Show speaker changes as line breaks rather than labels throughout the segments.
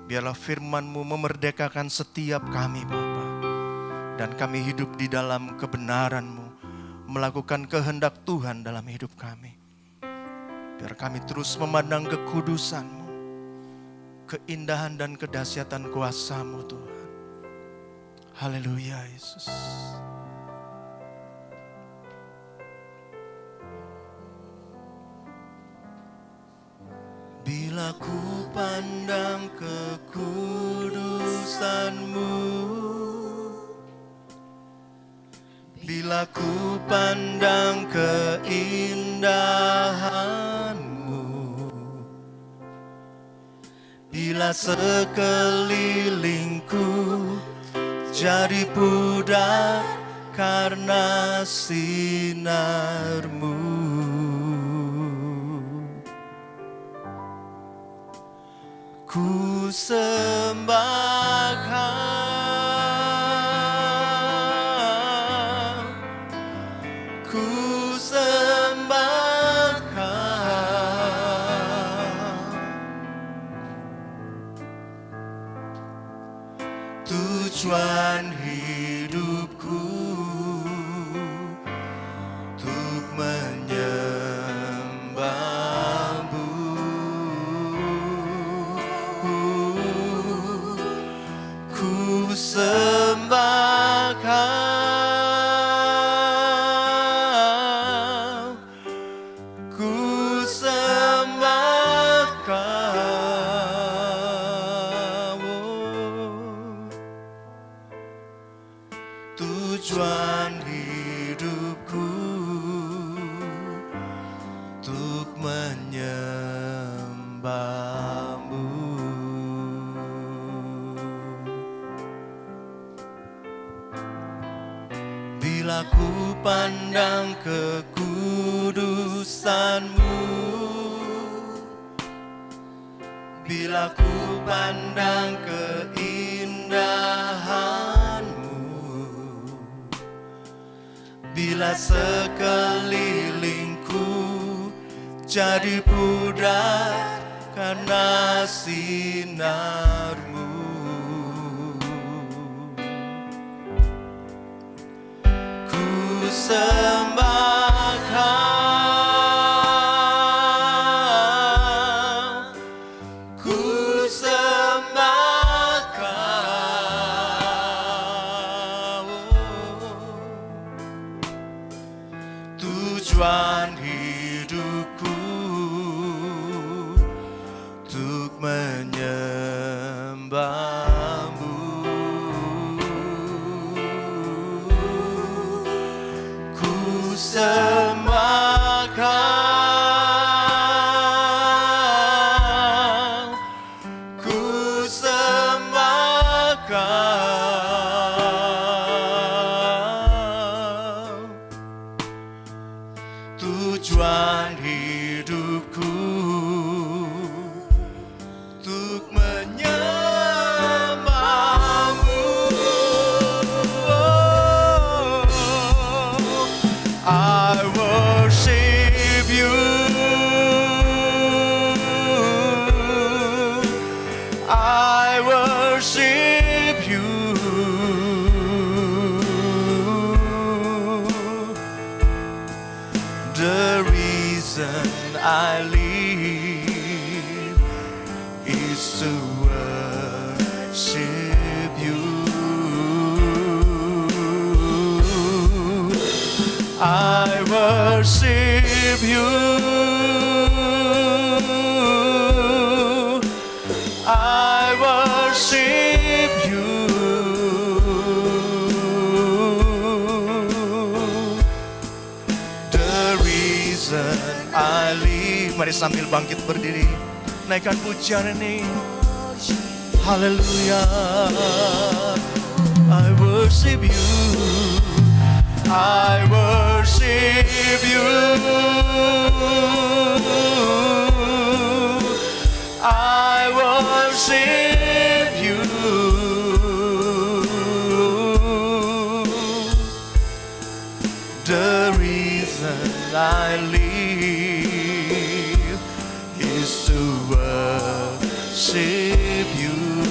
Biarlah firman-Mu memerdekakan setiap kami Bapa. Dan kami hidup di dalam kebenaran-Mu, melakukan kehendak Tuhan dalam hidup kami. Biar kami terus memandang kekudusan-Mu, keindahan dan kedahsyatan kuasa-Mu Tuhan. Haleluya Yesus. Bila ku pandang kekudusan-Mu, bila ku pandang keindahan-Mu, bila sekelilingku jadi pudar karena sinar-Mu, ku sembah Kau, ku sembah Kau. Tujuan hidupku untuk menyembah-Mu. Ku sembah Kau, ku sembah Kau. Tujuan hidupku untuk menyembah-Mu. Bila ku pandang kekudusan-Mu, bila ku pandang keindahan-Mu, bila sekelilingku jadi pudar karena sinar-Mu, ku sembah Kau, ku sembah Kau. Tujuan hidupku untuk menyembah-Mu. Ku sembah Kau, ku sembah Kau. Tujuan hidupku untuk menyembah-Mu. I worship You, I worship You. The reason I live is to worship You. I worship You, I worship You. The reason I live. Mari sambil bangkit berdiri, naikkan pujian ini. Haleluya. I worship You, I worship You, I worship You. The reason I live is to worship You.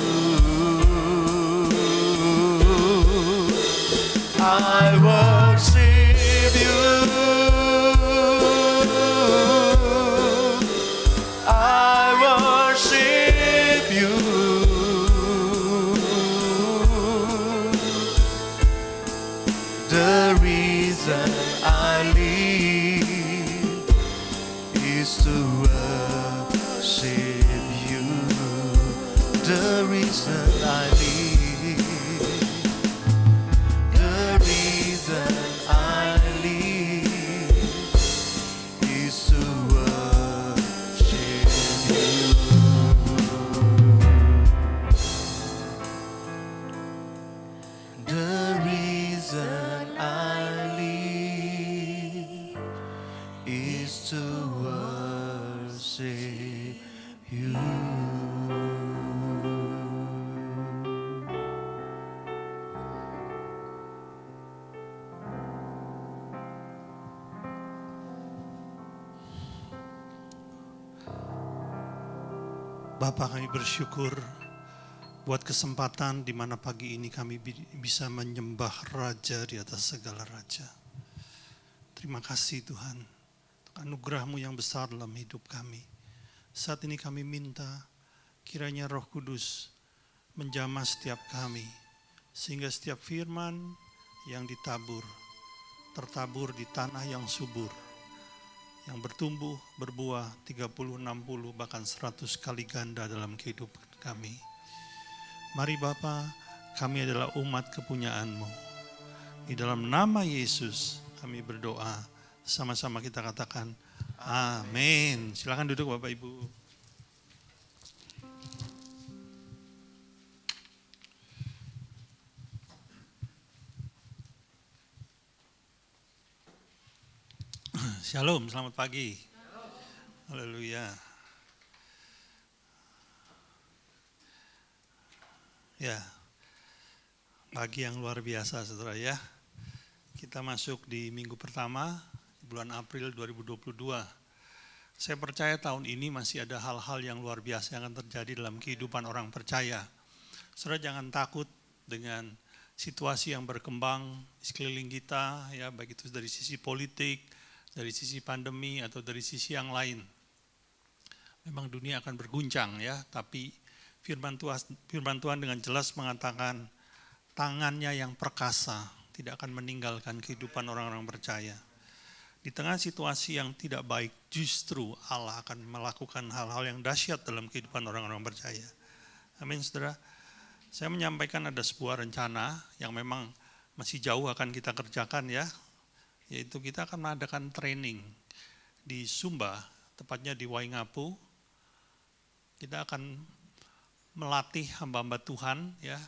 The reason I live, the reason I live is to worship you. The reason I live is to worship you.
Bapa, kami bersyukur buat kesempatan di mana pagi ini kami bisa menyembah Raja di atas segala Raja. Terima kasih Tuhan, untuk anugerah-Mu yang besar dalam hidup kami. Saat ini kami minta kiranya Roh Kudus menjamah setiap kami, sehingga setiap firman yang tertabur di tanah yang subur, yang bertumbuh, berbuah 30, 60, bahkan 100 kali ganda dalam kehidupan kami. Mari Bapa, kami adalah umat kepunyaan-Mu. Di dalam nama Yesus kami berdoa, sama-sama kita katakan amin. Silakan duduk Bapak Ibu. Shalom, selamat pagi. Haleluya. Ya, pagi yang luar biasa saudara ya. Kita masuk di minggu pertama bulan April 2022. Saya percaya tahun ini masih ada hal-hal yang luar biasa yang akan terjadi dalam kehidupan orang percaya. Saudara jangan takut dengan situasi yang berkembang di sekeliling kita, ya, baik itu dari sisi politik, dari sisi pandemi atau dari sisi yang lain. Memang dunia akan berguncang ya, tapi firman Tuhan dengan jelas mengatakan tangannya yang perkasa tidak akan meninggalkan kehidupan orang-orang percaya. Di tengah situasi yang tidak baik, justru Allah akan melakukan hal-hal yang dahsyat dalam kehidupan orang-orang percaya. Amin, saudara. Saya menyampaikan ada sebuah rencana yang memang masih jauh akan kita kerjakan ya, yaitu kita akan mengadakan training di Sumba, tepatnya di Waingapu. Kita akan melatih hamba-hamba Tuhan ya,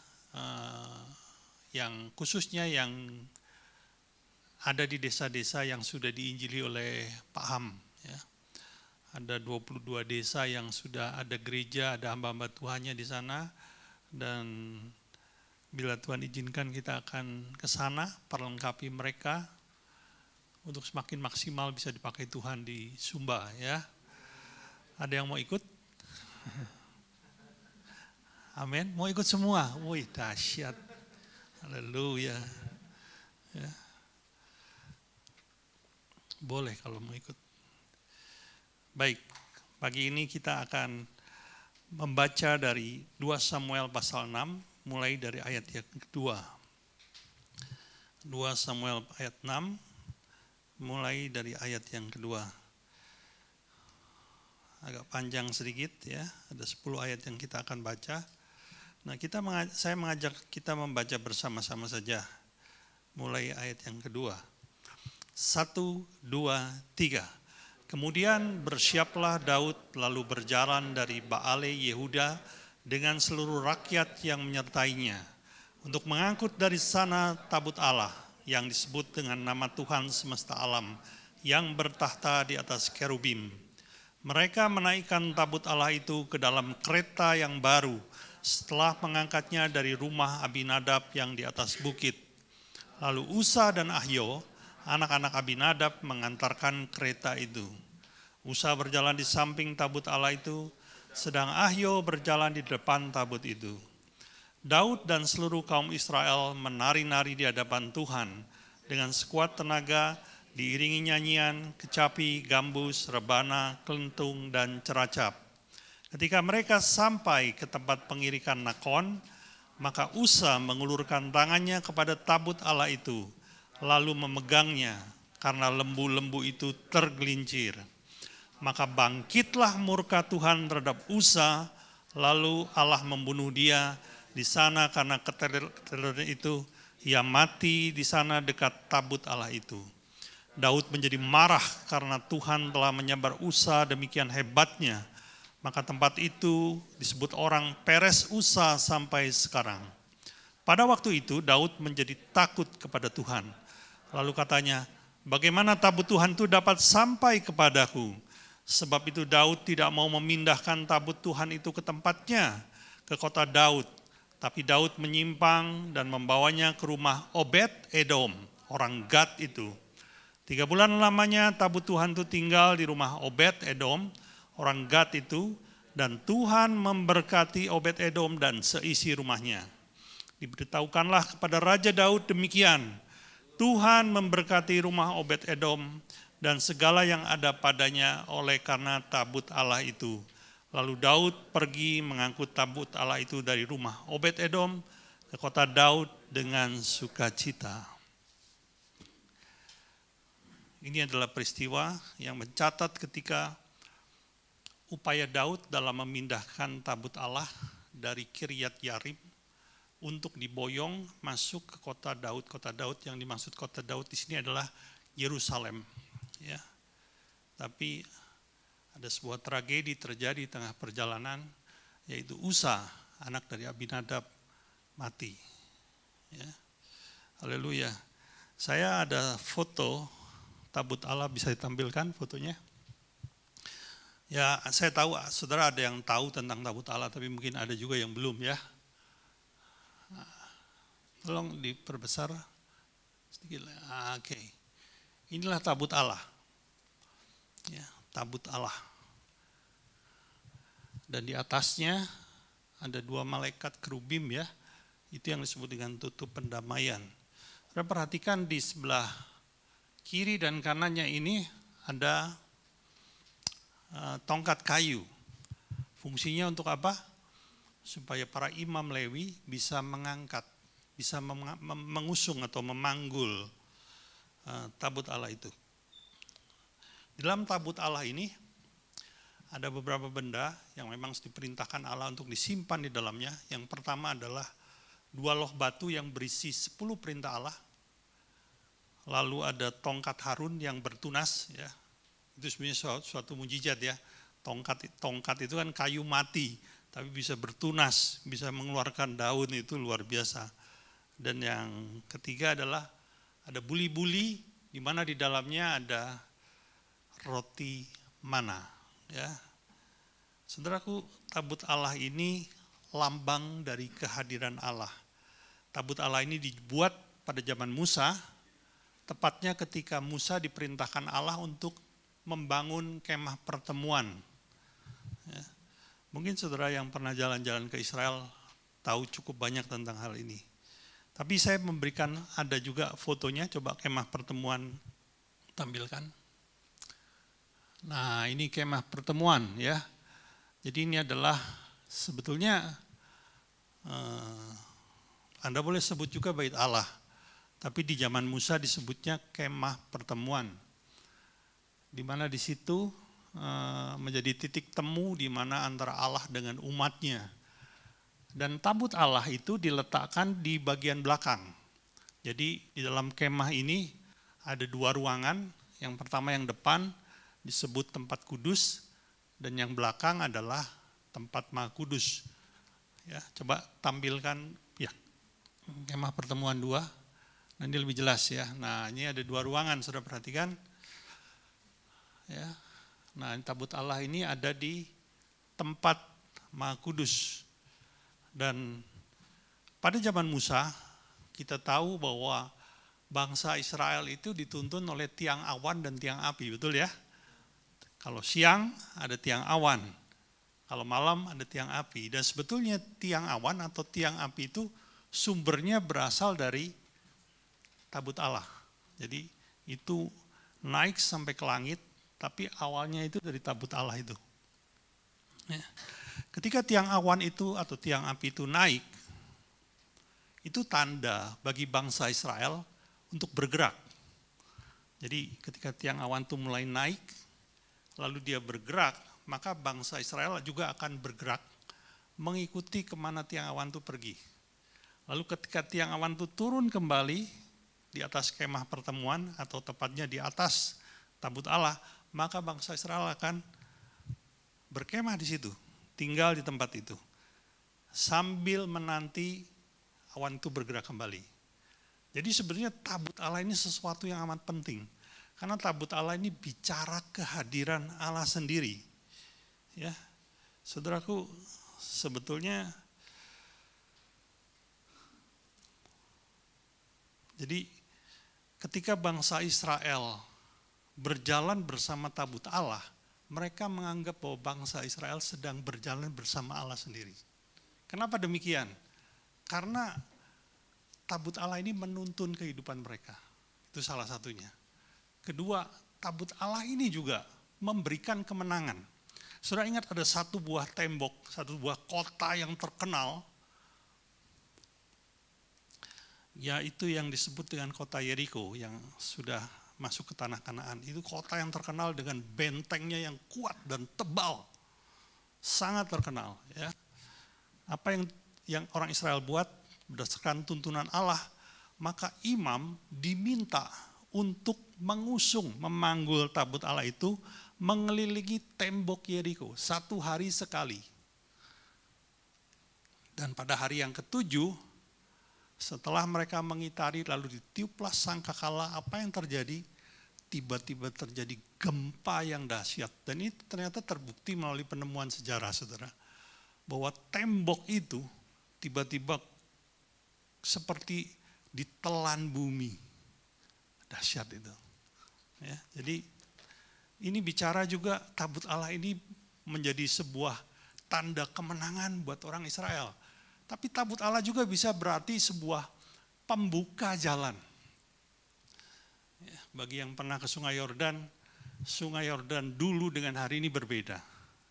yang khususnya yang ada di desa-desa yang sudah diinjili oleh Pak Ham ya. Ada 22 desa yang sudah ada gereja, ada hamba-hamba Tuhannya di sana, dan bila Tuhan izinkan kita akan ke sana perlengkapi mereka untuk semakin maksimal bisa dipakai Tuhan di Sumba ya. Ada yang mau ikut? Amin. Mau ikut semua? Wih, dahsyat. Haleluya. Ya. Boleh kalau mau ikut. Baik, pagi ini kita akan membaca dari 2 Samuel pasal 6, mulai dari ayat yang kedua. 2 Samuel ayat 6, mulai dari ayat yang kedua. Agak panjang sedikit ya, ada 10 ayat yang kita akan baca. Nah, saya mengajak kita membaca bersama-sama saja, mulai ayat yang kedua. 1, 2, 3. Kemudian bersiaplah Daud lalu berjalan dari Baale Yehuda dengan seluruh rakyat yang menyertainya untuk mengangkut dari sana tabut Allah yang disebut dengan nama Tuhan semesta alam yang bertahta di atas kerubim. Mereka menaikkan tabut Allah itu ke dalam kereta yang baru setelah mengangkatnya dari rumah Abinadab yang di atas bukit. Lalu Usa dan Ahyo, anak-anak Abinadab, mengantarkan kereta itu. Usa berjalan di samping tabut Allah itu, sedang Ahyo berjalan di depan tabut itu. Daud dan seluruh kaum Israel menari-nari di hadapan Tuhan dengan sekuat tenaga, diiringi nyanyian, kecapi, gambus, rebana, kelentung, dan ceracap. Ketika mereka sampai ke tempat pengirikan Nakon, maka Usa mengulurkan tangannya kepada tabut Allah itu, lalu memegangnya karena lembu-lembu itu tergelincir. Maka bangkitlah murka Tuhan terhadap Usa, Lalu Allah membunuh dia di sana karena ketereran itu. Ia mati di sana dekat tabut Allah itu. Daud menjadi marah karena Tuhan telah menyebar Usa demikian hebatnya. Maka tempat itu disebut orang Peres Usa sampai sekarang. Pada waktu itu Daud menjadi takut kepada Tuhan. Lalu katanya, bagaimana tabut Tuhan itu dapat sampai kepadaku? Sebab itu Daud tidak mau memindahkan tabut Tuhan itu ke tempatnya, ke kota Daud. Tapi Daud menyimpang dan membawanya ke rumah Obed Edom, orang Gad itu. 3 bulan lamanya tabut Tuhan itu tinggal di rumah Obed Edom, orang Gad itu. Dan Tuhan memberkati Obed Edom dan seisi rumahnya. Diberitahukanlah kepada Raja Daud demikian, Tuhan memberkati rumah Obed Edom dan segala yang ada padanya oleh karena tabut Allah itu. Lalu Daud pergi mengangkut tabut Allah itu dari rumah Obed Edom ke kota Daud dengan sukacita. Ini adalah peristiwa yang mencatat ketika upaya Daud dalam memindahkan tabut Allah dari Kiryat Yarib untuk diboyong masuk ke kota Daud. Kota Daud yang dimaksud kota Daud di sini adalah Yerusalem. Ya, tapi ada sebuah tragedi terjadi di tengah perjalanan, yaitu Usa, anak dari Abinadab, mati. Ya, haleluya. Saya ada foto tabut Allah, bisa ditampilkan fotonya. Ya, saya tahu saudara ada yang tahu tentang tabut Allah, tapi mungkin ada juga yang belum ya. Tolong diperbesar sedikit. Oke. Inilah tabut Allah. Ya, tabut Allah. Dan di atasnya ada 2 malaikat kerubim ya. Itu yang disebut dengan tutup pendamaian. Saudara perhatikan di sebelah kiri dan kanannya ini ada tongkat kayu. Fungsinya untuk apa? Supaya para imam Lewi bisa mengangkat, bisa mengusung atau memanggul tabut Allah itu. Dalam tabut Allah ini ada beberapa benda yang memang diperintahkan Allah untuk disimpan di dalamnya. Yang pertama adalah 2 loh batu yang berisi 10 perintah Allah. Lalu ada tongkat Harun yang bertunas ya. Itu sebenarnya suatu mujizat ya. Tongkat itu kan kayu mati, tapi bisa bertunas, bisa mengeluarkan daun, itu luar biasa. Dan yang ketiga adalah ada buli-buli di mana di dalamnya ada roti mana, ya. Saudaraku, tabut Allah ini lambang dari kehadiran Allah. Tabut Allah ini dibuat pada zaman Musa, tepatnya ketika Musa diperintahkan Allah untuk membangun kemah pertemuan. Ya. Mungkin saudara yang pernah jalan-jalan ke Israel tahu cukup banyak tentang hal ini. Tapi saya memberikan, ada juga fotonya, coba kemah pertemuan tampilkan. Nah, ini kemah pertemuan ya. Jadi ini adalah sebetulnya Anda boleh sebut juga bait Allah. Tapi di zaman Musa disebutnya kemah pertemuan. Di mana di situ menjadi titik temu di mana antara Allah dengan umatnya. Dan tabut Allah itu diletakkan di bagian belakang. Jadi di dalam kemah ini ada 2 ruangan. Yang pertama yang depan disebut tempat kudus, dan yang belakang adalah tempat maha kudus. Ya, coba tampilkan ya kemah pertemuan 2. Nanti lebih jelas ya. Nah, ini ada 2 ruangan, saudara perhatikan. Ya. Nah, tabut Allah ini ada di tempat maha kudus. Dan pada zaman Musa, kita tahu bahwa bangsa Israel itu dituntun oleh tiang awan dan tiang api, betul ya? Kalau siang ada tiang awan, kalau malam ada tiang api. Dan sebetulnya tiang awan atau tiang api itu sumbernya berasal dari tabut Allah. Jadi itu naik sampai ke langit, tapi awalnya itu dari tabut Allah itu. Ya. Ketika tiang awan itu atau tiang api itu naik, itu tanda bagi bangsa Israel untuk bergerak. Jadi ketika tiang awan itu mulai naik, lalu dia bergerak, maka bangsa Israel juga akan bergerak mengikuti kemana tiang awan itu pergi. Lalu ketika tiang awan itu turun kembali di atas kemah pertemuan atau tepatnya di atas tabut Allah, maka bangsa Israel akan berkemah di situ, tinggal di tempat itu, sambil menanti awan itu bergerak kembali. Jadi sebenarnya tabut Allah ini sesuatu yang amat penting, karena tabut Allah ini bicara kehadiran Allah sendiri. Ya, saudaraku, sebetulnya jadi ketika bangsa Israel berjalan bersama tabut Allah, mereka menganggap bahwa bangsa Israel sedang berjalan bersama Allah sendiri. Kenapa demikian? Karena tabut Allah ini menuntun kehidupan mereka. Itu salah satunya. Kedua, tabut Allah ini juga memberikan kemenangan. Saudara ingat ada satu buah tembok, satu buah kota yang terkenal, yaitu yang disebut dengan kota Yeriko yang sudah masuk ke tanah Kanaan. Itu kota yang terkenal dengan bentengnya yang kuat dan tebal. Sangat terkenal. Ya. Apa yang orang Israel buat berdasarkan tuntunan Allah, maka imam diminta untuk mengusung, memanggul tabut Allah itu mengelilingi tembok Yeriko 1 hari sekali. Dan pada hari yang ketujuh, setelah mereka mengitari lalu ditiuplah sangkakala, apa yang terjadi? Tiba-tiba terjadi gempa yang dahsyat. Dan ini ternyata terbukti melalui penemuan sejarah, saudara. Bahwa tembok itu tiba-tiba seperti ditelan bumi. Dahsyat itu. Ya, jadi ini bicara juga tabut Allah ini menjadi sebuah tanda kemenangan buat orang Israel. Tapi tabut Allah juga bisa berarti sebuah pembuka jalan. Ya, bagi yang pernah ke Sungai Yordan dulu dengan hari ini berbeda.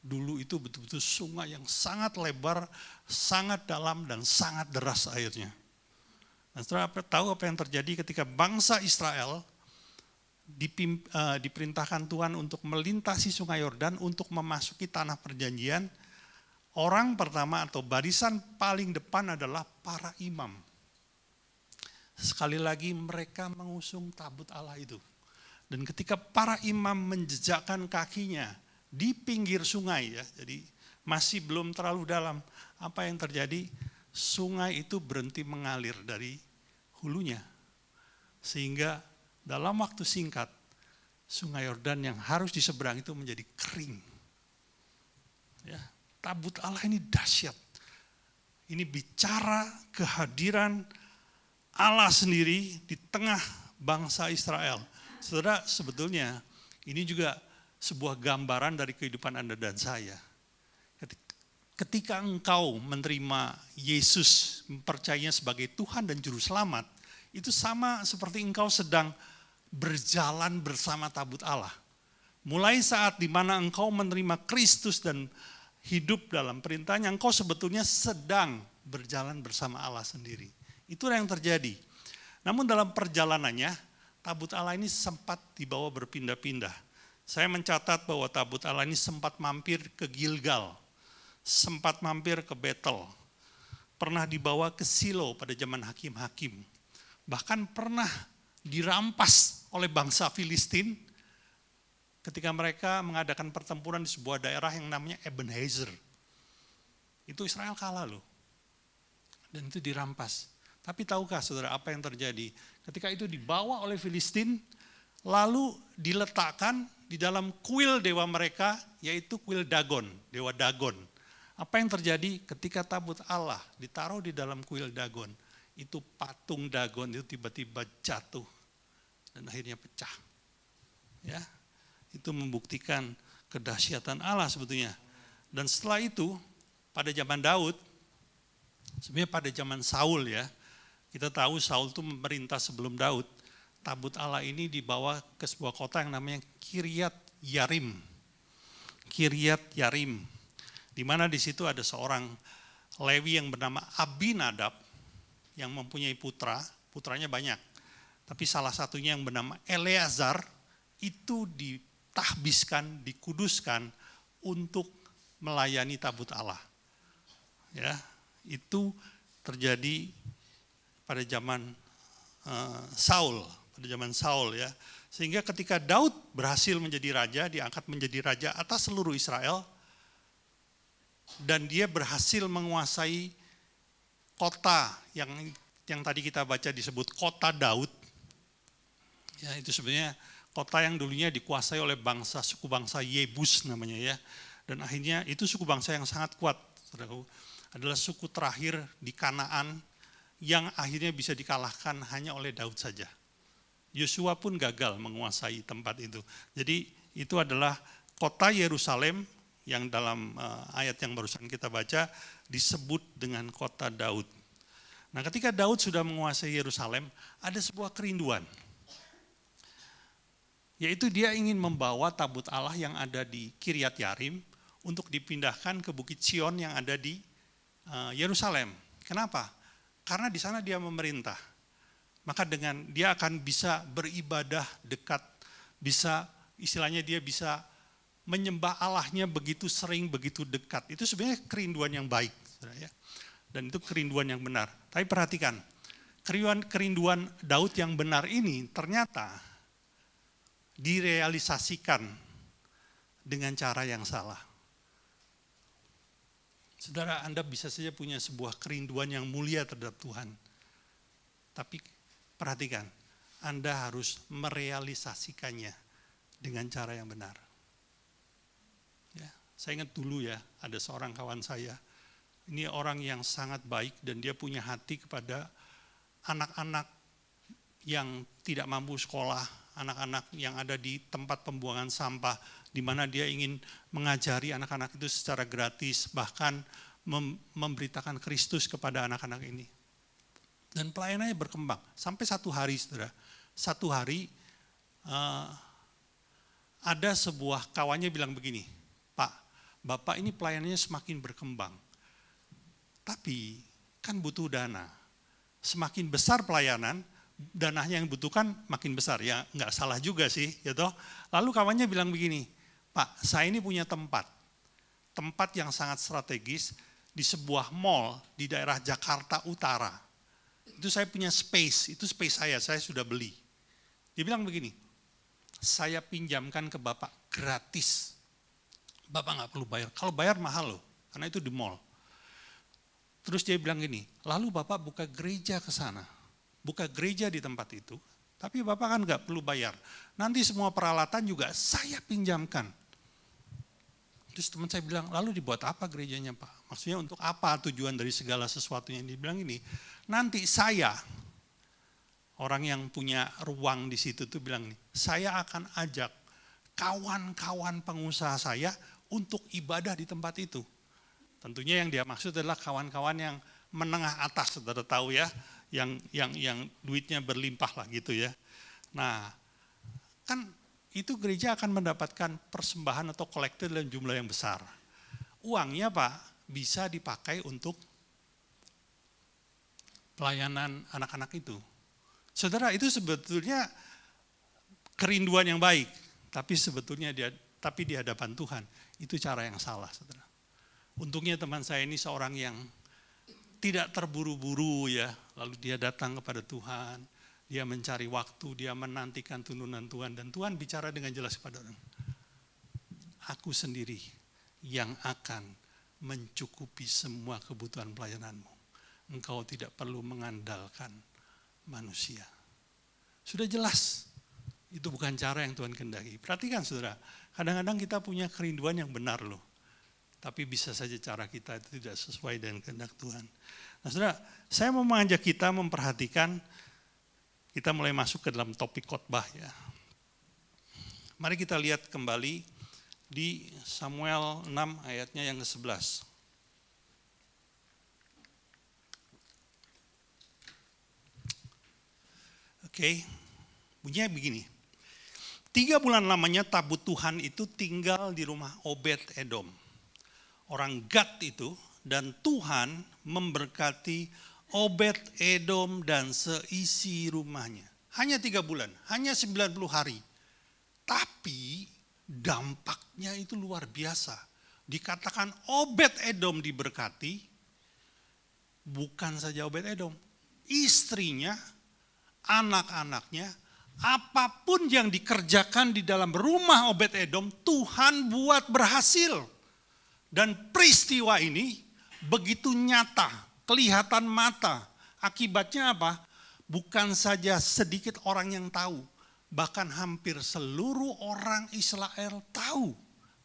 Dulu itu betul-betul sungai yang sangat lebar, sangat dalam, dan sangat deras airnya. Dan setelah tahu apa yang terjadi ketika bangsa Israel diperintahkan Tuhan untuk melintasi Sungai Yordan untuk memasuki tanah perjanjian, orang pertama atau barisan paling depan adalah para imam. Sekali lagi mereka mengusung tabut Allah itu. Dan ketika para imam menjejakkan kakinya di pinggir sungai, ya, jadi masih belum terlalu dalam, apa yang terjadi? Sungai itu berhenti mengalir dari hulunya. Sehingga dalam waktu singkat, Sungai Yordan yang harus diseberang itu menjadi kering. Ya, tabut Allah ini dahsyat. Ini bicara kehadiran Allah sendiri di tengah bangsa Israel. Saudara, sebetulnya ini juga sebuah gambaran dari kehidupan Anda dan saya. Ketika engkau menerima Yesus, mempercayainya sebagai Tuhan dan Juru Selamat, itu sama seperti engkau sedang berjalan bersama tabut Allah. Mulai saat dimana engkau menerima Kristus dan hidup dalam perintahnya, engkau sebetulnya sedang berjalan bersama Allah sendiri. Itulah yang terjadi. Namun dalam perjalanannya, tabut Allah ini sempat dibawa berpindah-pindah. Saya mencatat bahwa tabut Allah ini sempat mampir ke Gilgal, sempat mampir ke Betel, pernah dibawa ke Silo pada zaman hakim-hakim, bahkan pernah dirampas oleh bangsa Filistin ketika mereka mengadakan pertempuran di sebuah daerah yang namanya Ebenezer. Itu Israel kalah loh, dan itu dirampas. Tapi tahukah saudara apa yang terjadi? Ketika itu dibawa oleh Filistin, lalu diletakkan di dalam kuil dewa mereka, yaitu kuil Dagon, dewa Dagon. Apa yang terjadi ketika tabut Allah ditaruh di dalam kuil Dagon? Itu patung Dagon itu tiba-tiba jatuh dan akhirnya pecah. Ya, itu membuktikan kedahsyatan Allah sebetulnya. Dan setelah itu, pada zaman Daud, sebenarnya pada zaman Saul ya, kita tahu Saul itu memerintah sebelum Daud. Tabut Allah ini dibawa ke sebuah kota yang namanya Kiryat Yarim. Kiryat Yarim. Di mana di situ ada seorang Lewi yang bernama Abinadab yang mempunyai putranya banyak. Tapi salah satunya yang bernama Eleazar itu ditahbiskan, dikuduskan untuk melayani tabut Allah. ya, itu terjadi pada zaman Saul ya. Sehingga ketika Daud berhasil menjadi raja, diangkat menjadi raja atas seluruh Israel, dan dia berhasil menguasai kota yang tadi kita baca disebut kota Daud. Ya, itu sebenarnya kota yang dulunya dikuasai oleh suku bangsa Yebus namanya ya. Dan akhirnya itu suku bangsa yang sangat kuat. Saudaraku, adalah suku terakhir di Kanaan yang akhirnya bisa dikalahkan hanya oleh Daud saja. Yosua pun gagal menguasai tempat itu. Jadi itu adalah kota Yerusalem yang dalam ayat yang barusan kita baca disebut dengan kota Daud. Nah, ketika Daud sudah menguasai Yerusalem, ada sebuah kerinduan. Yaitu dia ingin membawa tabut Allah yang ada di Kiryat Yarim untuk dipindahkan ke Bukit Sion yang ada di Yerusalem. Kenapa? Karena di sana dia memerintah. Maka dengan dia akan bisa beribadah dekat, bisa istilahnya dia bisa menyembah Allahnya begitu sering, begitu dekat. Itu sebenarnya kerinduan yang baik. Dan itu kerinduan yang benar. Tapi perhatikan, kerinduan Daud yang benar ini ternyata direalisasikan dengan cara yang salah. Saudara, Anda bisa saja punya sebuah kerinduan yang mulia terhadap Tuhan. Tapi perhatikan, Anda harus merealisasikannya dengan cara yang benar. Ya, saya ingat dulu ya, ada seorang kawan saya. Ini orang yang sangat baik dan dia punya hati kepada anak-anak yang tidak mampu sekolah, anak-anak yang ada di tempat pembuangan sampah, di mana dia ingin mengajari anak-anak itu secara gratis, bahkan memberitakan Kristus kepada anak-anak ini. Dan pelayanannya berkembang, sampai satu hari, saudara. Satu hari ada sebuah kawannya bilang begini, Pak, Bapak ini pelayanannya semakin berkembang, tapi kan butuh dana. Semakin besar pelayanan, dananya yang dibutuhkan makin besar. Ya nggak salah juga sih, gitu. Lalu kawannya bilang begini, Pak, saya ini punya tempat yang sangat strategis di sebuah mall di daerah Jakarta Utara. Itu saya punya space, itu space saya sudah beli. Dia bilang begini, saya pinjamkan ke Bapak gratis. Bapak nggak perlu bayar, kalau bayar mahal loh, karena itu di mall. Terus dia bilang gini, lalu Bapak buka gereja ke sana, buka gereja di tempat itu, tapi Bapak kan nggak perlu bayar. Nanti semua peralatan juga saya pinjamkan. Terus teman saya bilang, lalu dibuat apa gerejanya Pak? Maksudnya untuk apa tujuan dari segala sesuatunya? Dia bilang ini, nanti saya, orang yang punya ruang di situ tuh bilang ini, saya akan ajak kawan-kawan pengusaha saya untuk ibadah di tempat itu. Tentunya yang dia maksud adalah kawan-kawan yang menengah atas, saudara tahu ya, yang duitnya berlimpah lah gitu ya. Nah, kan itu gereja akan mendapatkan persembahan atau kolektif dalam jumlah yang besar. Uangnya Pak bisa dipakai untuk pelayanan anak-anak itu. Saudara, itu sebetulnya kerinduan yang baik, tapi sebetulnya tapi di hadapan Tuhan itu cara yang salah, saudara. Untungnya teman saya ini seorang yang tidak terburu-buru ya, lalu dia datang kepada Tuhan, dia mencari waktu, dia menantikan tuntunan Tuhan, dan Tuhan bicara dengan jelas kepada orang. Aku sendiri yang akan mencukupi semua kebutuhan pelayananmu. Engkau tidak perlu mengandalkan manusia. Sudah jelas, itu bukan cara yang Tuhan kehendaki. Perhatikan saudara, kadang-kadang kita punya kerinduan yang benar loh. Tapi bisa saja cara kita itu tidak sesuai dengan kehendak Tuhan. Nah saudara, saya mau mengajak kita memperhatikan, kita mulai masuk ke dalam topik khotbah ya. Mari kita lihat kembali di Samuel 6 ayatnya yang ke-11. Oke, bunyinya begini. 3 bulan lamanya tabut Tuhan itu tinggal di rumah Obed Edom, orang Gad itu, dan Tuhan memberkati Obed Edom dan seisi rumahnya. Hanya 3 bulan, hanya 90 hari. Tapi dampaknya itu luar biasa. Dikatakan Obed Edom diberkati, bukan saja Obed-Edom, istrinya, anak-anaknya, apapun yang dikerjakan di dalam rumah Obed-Edom, Tuhan buat berhasil. Dan peristiwa ini begitu nyata, kelihatan mata. Akibatnya apa? Bukan saja sedikit orang yang tahu, bahkan hampir seluruh orang Israel tahu.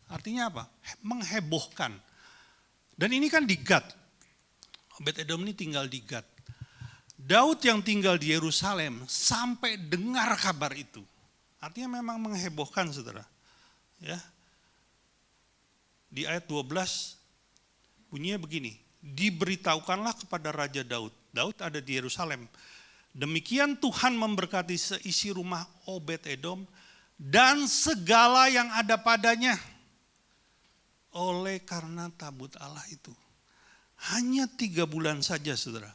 Artinya apa? Menghebohkan. Dan ini kan di Gad. Obed-Edom ini tinggal di Gad. Daud yang tinggal di Yerusalem sampai dengar kabar itu. Artinya memang menghebohkan, saudara. Ya. Di ayat 12 bunyinya begini. Diberitahukanlah kepada Raja Daud. Daud ada di Yerusalem. Demikian Tuhan memberkati seisi rumah Obed-Edom dan segala yang ada padanya. Oleh karena tabut Allah itu. Hanya 3 bulan saja, saudara.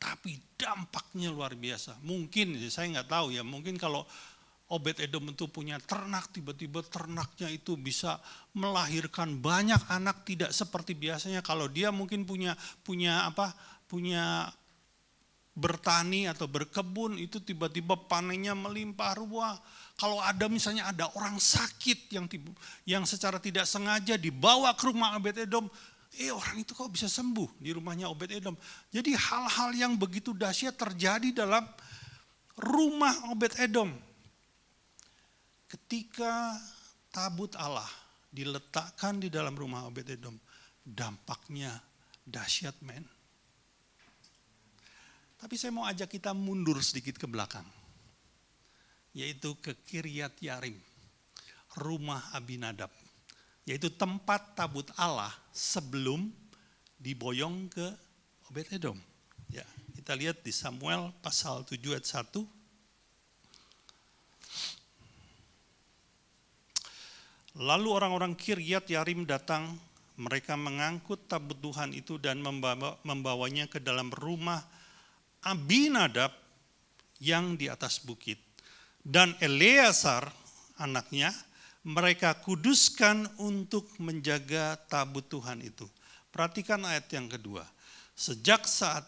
Tapi dampaknya luar biasa. Mungkin, saya nggak tahu ya, mungkin kalau Obed-Edom itu punya ternak, tiba-tiba ternaknya itu bisa melahirkan banyak anak, tidak seperti biasanya. Kalau dia mungkin punya bertani atau berkebun, itu tiba-tiba panennya melimpah ruah. Kalau ada misalnya ada orang sakit yang secara tidak sengaja dibawa ke rumah Obed-Edom, orang itu kok bisa sembuh di rumahnya Obed-Edom. Jadi hal-hal yang begitu dahsyat terjadi dalam rumah Obed-Edom. Ketika tabut Allah diletakkan di dalam rumah Obed-Edom, dampaknya dahsyat, men. Tapi saya mau ajak kita mundur sedikit ke belakang, yaitu ke Kiryat Yarim, rumah Abinadab, yaitu tempat tabut Allah sebelum diboyong ke Obed-Edom. Ya, kita lihat di Samuel pasal 7 ayat 1. Lalu orang-orang Kiryat Yarim datang, mereka mengangkut tabut Tuhan itu dan membawanya ke dalam rumah Abinadab yang di atas bukit. Dan Eleazar anaknya mereka kuduskan untuk menjaga tabut Tuhan itu. Perhatikan ayat yang kedua. Sejak saat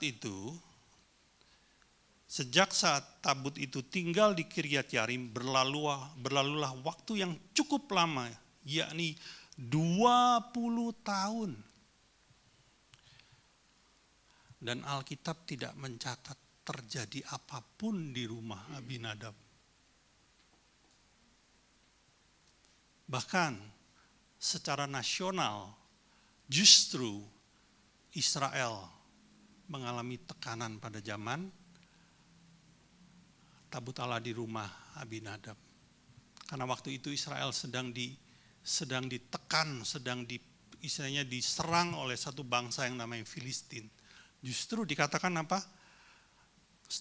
tabut itu tinggal di Kiryat Yarim, berlalulah waktu yang cukup lama, yakni 20 tahun. Dan Alkitab tidak mencatat terjadi apapun di rumah Abinadab. Bahkan secara nasional justru Israel mengalami tekanan pada zaman tabut Allah di rumah Abinadab. Karena waktu itu Israel sedang ditekan, istilahnya diserang oleh satu bangsa yang namanya Filistin. Justru dikatakan apa?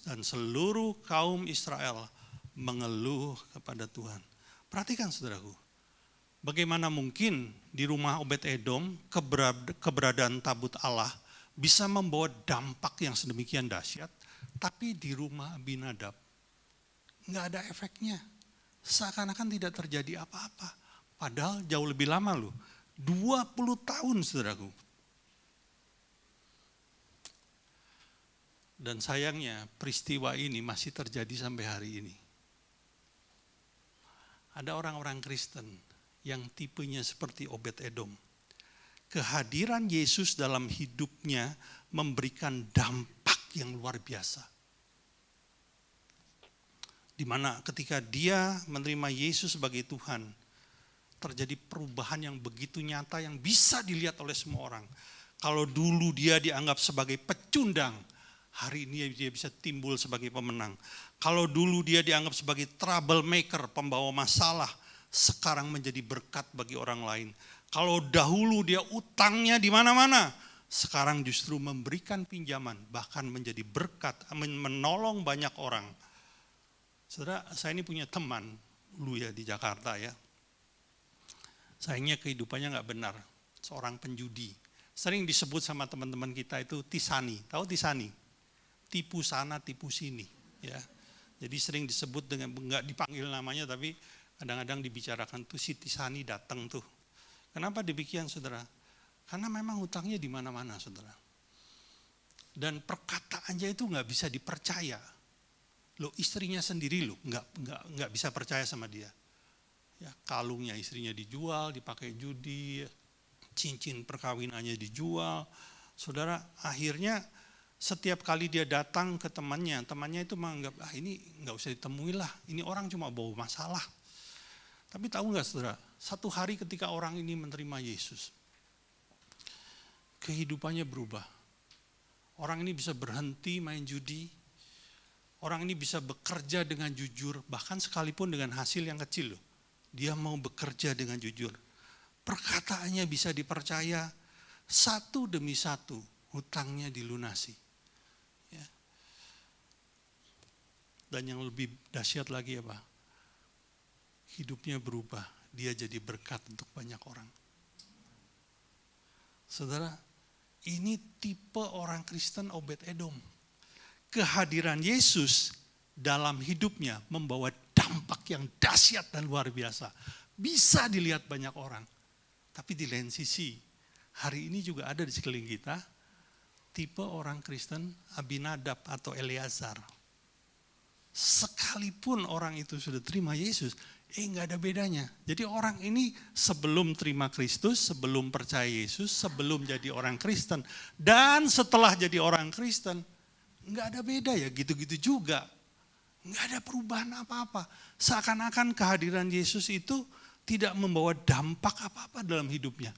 Dan seluruh kaum Israel mengeluh kepada Tuhan. Perhatikan saudaraku, bagaimana mungkin di rumah Obed-Edom keberadaan tabut Allah bisa membawa dampak yang sedemikian dahsyat, tapi di rumah Abinadab nggak ada efeknya. Seakan-akan tidak terjadi apa-apa. Padahal jauh lebih lama loh, 20 tahun saudaraku. Dan sayangnya peristiwa ini masih terjadi sampai hari ini. Ada orang-orang Kristen yang tipenya seperti Obed-Edom. Kehadiran Yesus dalam hidupnya memberikan dampak yang luar biasa. Di mana ketika dia menerima Yesus sebagai Tuhan, terjadi perubahan yang begitu nyata yang bisa dilihat oleh semua orang. Kalau dulu dia dianggap sebagai pecundang, hari ini dia bisa timbul sebagai pemenang. Kalau dulu dia dianggap sebagai troublemaker, pembawa masalah, sekarang menjadi berkat bagi orang lain. Kalau dahulu dia utangnya di mana-mana, sekarang justru memberikan pinjaman, bahkan menjadi berkat, menolong banyak orang. Saudara, saya ini punya teman dulu ya di Jakarta ya. Sayangnya kehidupannya nggak benar, seorang penjudi. Sering disebut sama teman-teman kita itu Tisani, tahu Tisani? Tipu sana, tipu sini, ya. Jadi sering disebut dengan enggak dipanggil namanya, tapi kadang-kadang dibicarakan tuh si Tisani datang tuh. Kenapa demikian, saudara? Karena memang hutangnya di mana-mana, saudara. Dan perkataannya itu nggak bisa dipercaya. Loh, istrinya sendiri loh nggak bisa percaya sama dia. Ya, kalungnya istrinya dijual, dipakai judi, cincin perkawinannya dijual. Saudara, akhirnya setiap kali dia datang ke temannya itu menganggap, ini nggak usah ditemui lah, ini orang cuma bawa masalah. Tapi tahu nggak saudara, satu hari ketika orang ini menerima Yesus, kehidupannya berubah. Orang ini bisa berhenti main judi, orang ini bisa bekerja dengan jujur, bahkan sekalipun dengan hasil yang kecil loh. Dia mau bekerja dengan jujur. Perkataannya bisa dipercaya, satu demi satu hutangnya dilunasi. Ya. Dan yang lebih dahsyat lagi apa? Hidupnya berubah, dia jadi berkat untuk banyak orang. Saudara, ini tipe orang Kristen Obed-Edom. Kehadiran Yesus dalam hidupnya membawa dampak yang dahsyat dan luar biasa. Bisa dilihat banyak orang. Tapi di lain sisi, hari ini juga ada di sekeliling kita, tipe orang Kristen Abinadab atau Eleazar. Sekalipun orang itu sudah terima Yesus, nggak ada bedanya. Jadi orang ini sebelum terima Kristus, sebelum percaya Yesus, sebelum jadi orang Kristen, dan setelah jadi orang Kristen, nggak ada beda ya, gitu-gitu juga. Nggak ada perubahan apa-apa. Seakan-akan kehadiran Yesus itu tidak membawa dampak apa-apa dalam hidupnya.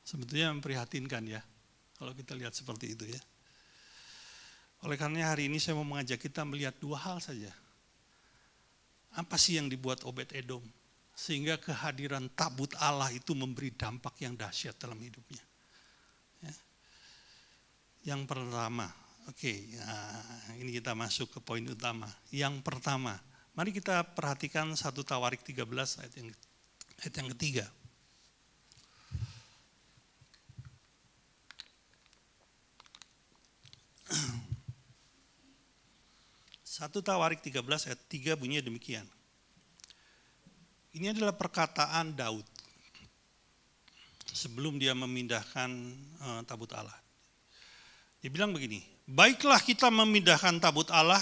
Sebetulnya memprihatinkan ya, kalau kita lihat seperti itu ya. Oleh karena hari ini saya mau mengajak kita melihat dua hal saja. Apa sih yang dibuat Obed-Edom? Sehingga kehadiran tabut Allah itu memberi dampak yang dahsyat dalam hidupnya. Ya. Yang pertama, ini kita masuk ke poin utama. Yang pertama, mari kita perhatikan 1 Tawarik 13 ayat yang ketiga. 1 Tawarik 13 ayat 3 bunyinya demikian. Ini adalah perkataan Daud sebelum dia memindahkan tabut Allah. Dia bilang begini, baiklah kita memindahkan tabut Allah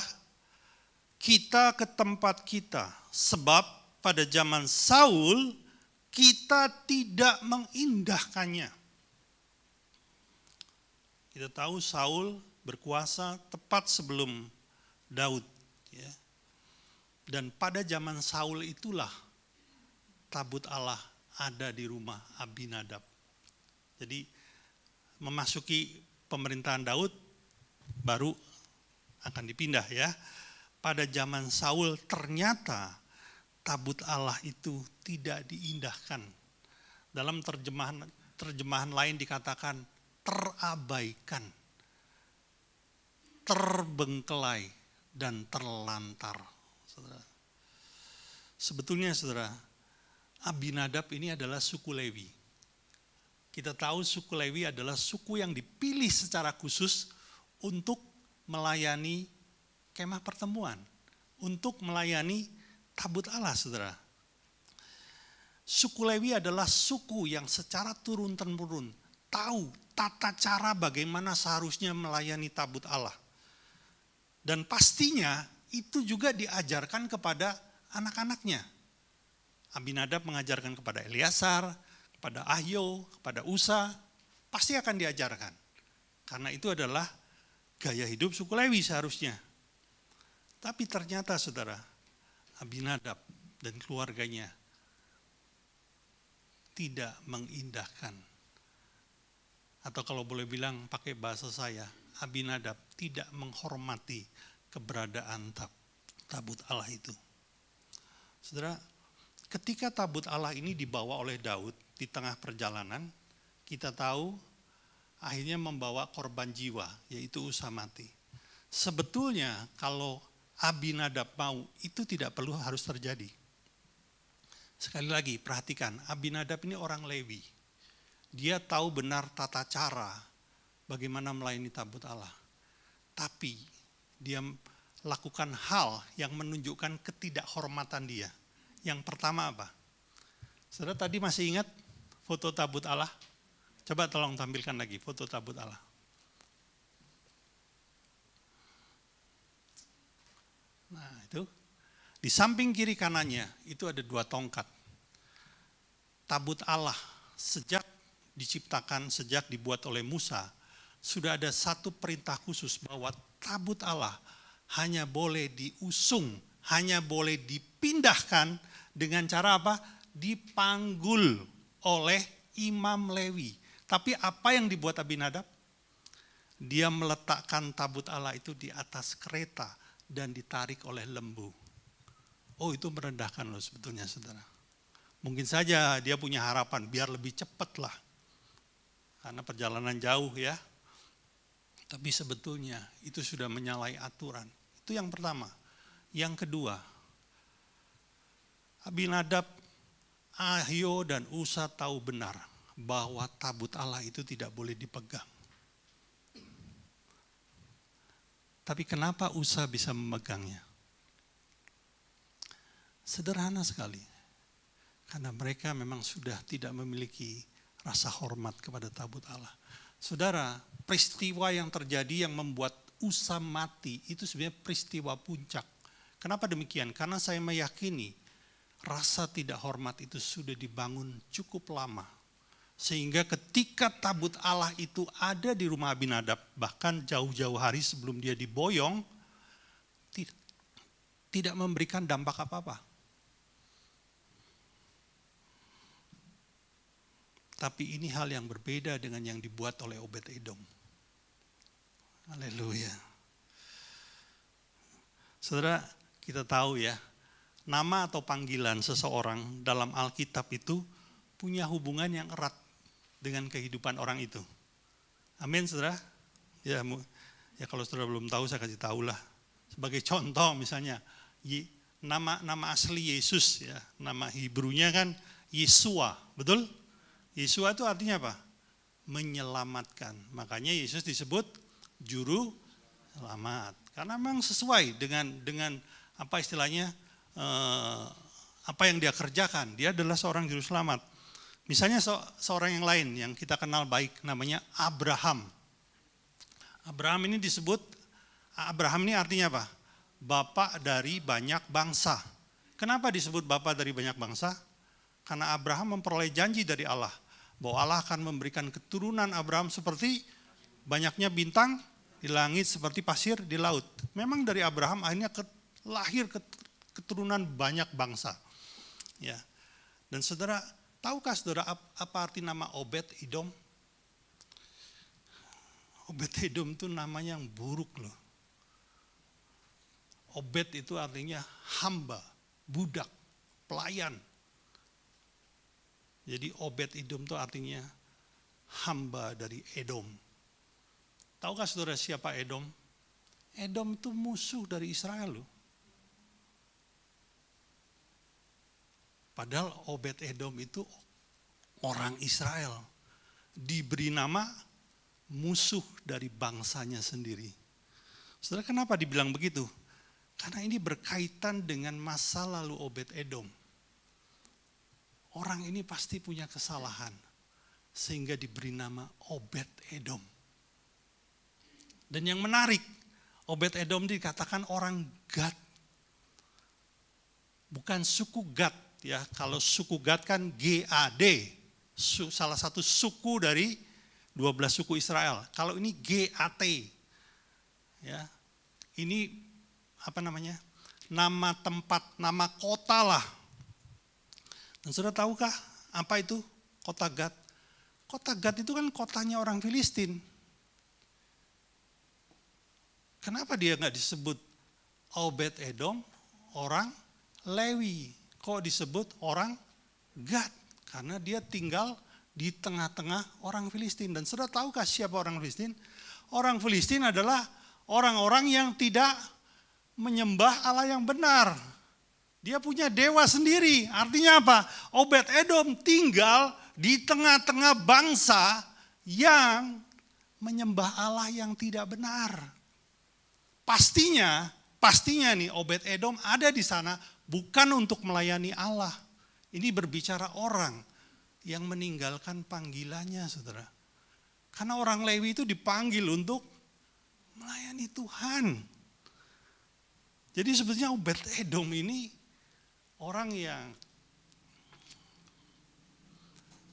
kita ke tempat kita, sebab pada zaman Saul kita tidak mengindahkannya. Kita tahu Saul berkuasa tepat sebelum Daud, ya. Dan pada zaman Saul itulah tabut Allah ada di rumah Abinadab. Jadi memasuki pemerintahan Daud baru akan dipindah ya. Pada zaman Saul ternyata tabut Allah itu tidak diindahkan. Dalam terjemahan lain dikatakan terabaikan, terbengkelai, dan terlantar. Saudara. Sebetulnya saudara, Abinadab ini adalah suku Lewi. Kita tahu suku Lewi adalah suku yang dipilih secara khusus untuk melayani kemah pertemuan, untuk melayani tabut Allah, saudara. Suku Lewi adalah suku yang secara turun-temurun tahu tata cara bagaimana seharusnya melayani tabut Allah. Dan pastinya itu juga diajarkan kepada anak-anaknya. Abinadab mengajarkan kepada Eleazar, kepada Ahyo, kepada Usa, pasti akan diajarkan. Karena itu adalah gaya hidup suku Lewi seharusnya. Tapi ternyata saudara, Abinadab dan keluarganya tidak mengindahkan. Atau kalau boleh bilang pakai bahasa saya, Abinadab tidak menghormati keberadaan tabut Allah itu. Saudara, ketika tabut Allah ini dibawa oleh Daud di tengah perjalanan, kita tahu akhirnya membawa korban jiwa, yaitu Usa mati. Sebetulnya kalau Abinadab mau, itu tidak perlu harus terjadi. Sekali lagi, perhatikan, Abinadab ini orang Lewi. Dia tahu benar tata cara bagaimana melayani tabut Allah. Tapi dia lakukan hal yang menunjukkan ketidakhormatan dia. Yang pertama apa? Saudara tadi masih ingat foto tabut Allah? Coba tolong tampilkan lagi foto tabut Allah. Nah itu, di samping kiri kanannya itu ada 2 tongkat. Tabut Allah sejak diciptakan, sejak dibuat oleh Musa, sudah ada satu perintah khusus bahwa tabut Allah hanya boleh diusung, hanya boleh dipindahkan dengan cara apa? Dipanggul oleh Imam Lewi. Tapi apa yang dibuat Abinadab? Dia meletakkan tabut Allah itu di atas kereta dan ditarik oleh lembu. Oh, itu merendahkan loh sebetulnya, saudara. Mungkin saja dia punya harapan biar lebih cepat lah. Karena perjalanan jauh ya. Tapi sebetulnya itu sudah menyalahi aturan. Itu yang pertama. Yang kedua, Abinadab, Ahio dan Usa tahu benar bahwa tabut Allah itu tidak boleh dipegang. Tapi kenapa Usa bisa memegangnya? Sederhana sekali. Karena mereka memang sudah tidak memiliki rasa hormat kepada tabut Allah. Saudara, peristiwa yang terjadi yang membuat Usa mati itu sebenarnya peristiwa puncak. Kenapa demikian? Karena saya meyakini rasa tidak hormat itu sudah dibangun cukup lama. Sehingga ketika tabut Allah itu ada di rumah Abinadab, bahkan jauh-jauh hari sebelum dia diboyong, tidak memberikan dampak apa-apa. Tapi ini hal yang berbeda dengan yang dibuat oleh Obed-Edom. Haleluya. Saudara, kita tahu ya, nama atau panggilan seseorang dalam Alkitab itu punya hubungan yang erat dengan kehidupan orang itu. Amin, saudara. Ya kalau saudara belum tahu, saya kasih tahu lah. Sebagai contoh misalnya, nama asli Yesus ya, nama Hebrunya kan Yesua, betul? Yesua itu artinya apa? Menyelamatkan. Makanya Yesus disebut juru selamat. Karena memang sesuai dengan apa istilahnya, apa yang dia kerjakan. Dia adalah seorang juru selamat. Misalnya seorang yang lain yang kita kenal baik namanya Abraham. Abraham ini disebut, Abraham ini artinya apa? Bapak dari banyak bangsa. Kenapa disebut bapak dari banyak bangsa? Karena Abraham memperoleh janji dari Allah bahwa Allah akan memberikan keturunan Abraham seperti banyaknya bintang di langit, seperti pasir di laut. Memang dari Abraham akhirnya lahir keturunan banyak bangsa. Ya. Dan saudara, tahukah saudara apa arti nama Obed-Edom? Obed-Edom itu namanya yang buruk loh. Obed itu artinya hamba, budak, pelayan. Jadi Obed-Edom itu artinya hamba dari Edom. Tahukah saudara siapa Edom? Edom itu musuh dari Israel loh. Padahal Obed-Edom itu orang Israel. Diberi nama musuh dari bangsanya sendiri. Saudara, kenapa dibilang begitu? Karena ini berkaitan dengan masa lalu Obed-Edom. Orang ini pasti punya kesalahan sehingga diberi nama Obed-Edom. Dan yang menarik, Obed-Edom dikatakan orang Gad. Bukan suku Gad ya. Kalau suku Gad kan Gad, salah satu suku dari 12 suku Israel. Kalau ini Gat. Ya. Ini apa namanya? Nama tempat, nama kota lah. Dan saudara tahukah apa itu kota Gad? Kota Gad itu kan kotanya orang Filistin. Kenapa dia nggak disebut Obed-Edom, orang Lewi? Kok disebut orang Gad? Karena dia tinggal di tengah-tengah orang Filistin. Dan saudara tahukah siapa orang Filistin? Orang Filistin adalah orang-orang yang tidak menyembah Allah yang benar. Dia punya dewa sendiri. Artinya apa? Obed-Edom tinggal di tengah-tengah bangsa yang menyembah Allah yang tidak benar. Pastinya nih Obed-Edom ada di sana bukan untuk melayani Allah. Ini berbicara orang. yang meninggalkan panggilannya, saudara. Karena orang Lewi itu dipanggil untuk melayani Tuhan. Jadi sebetulnya Obed Edom ini orang yang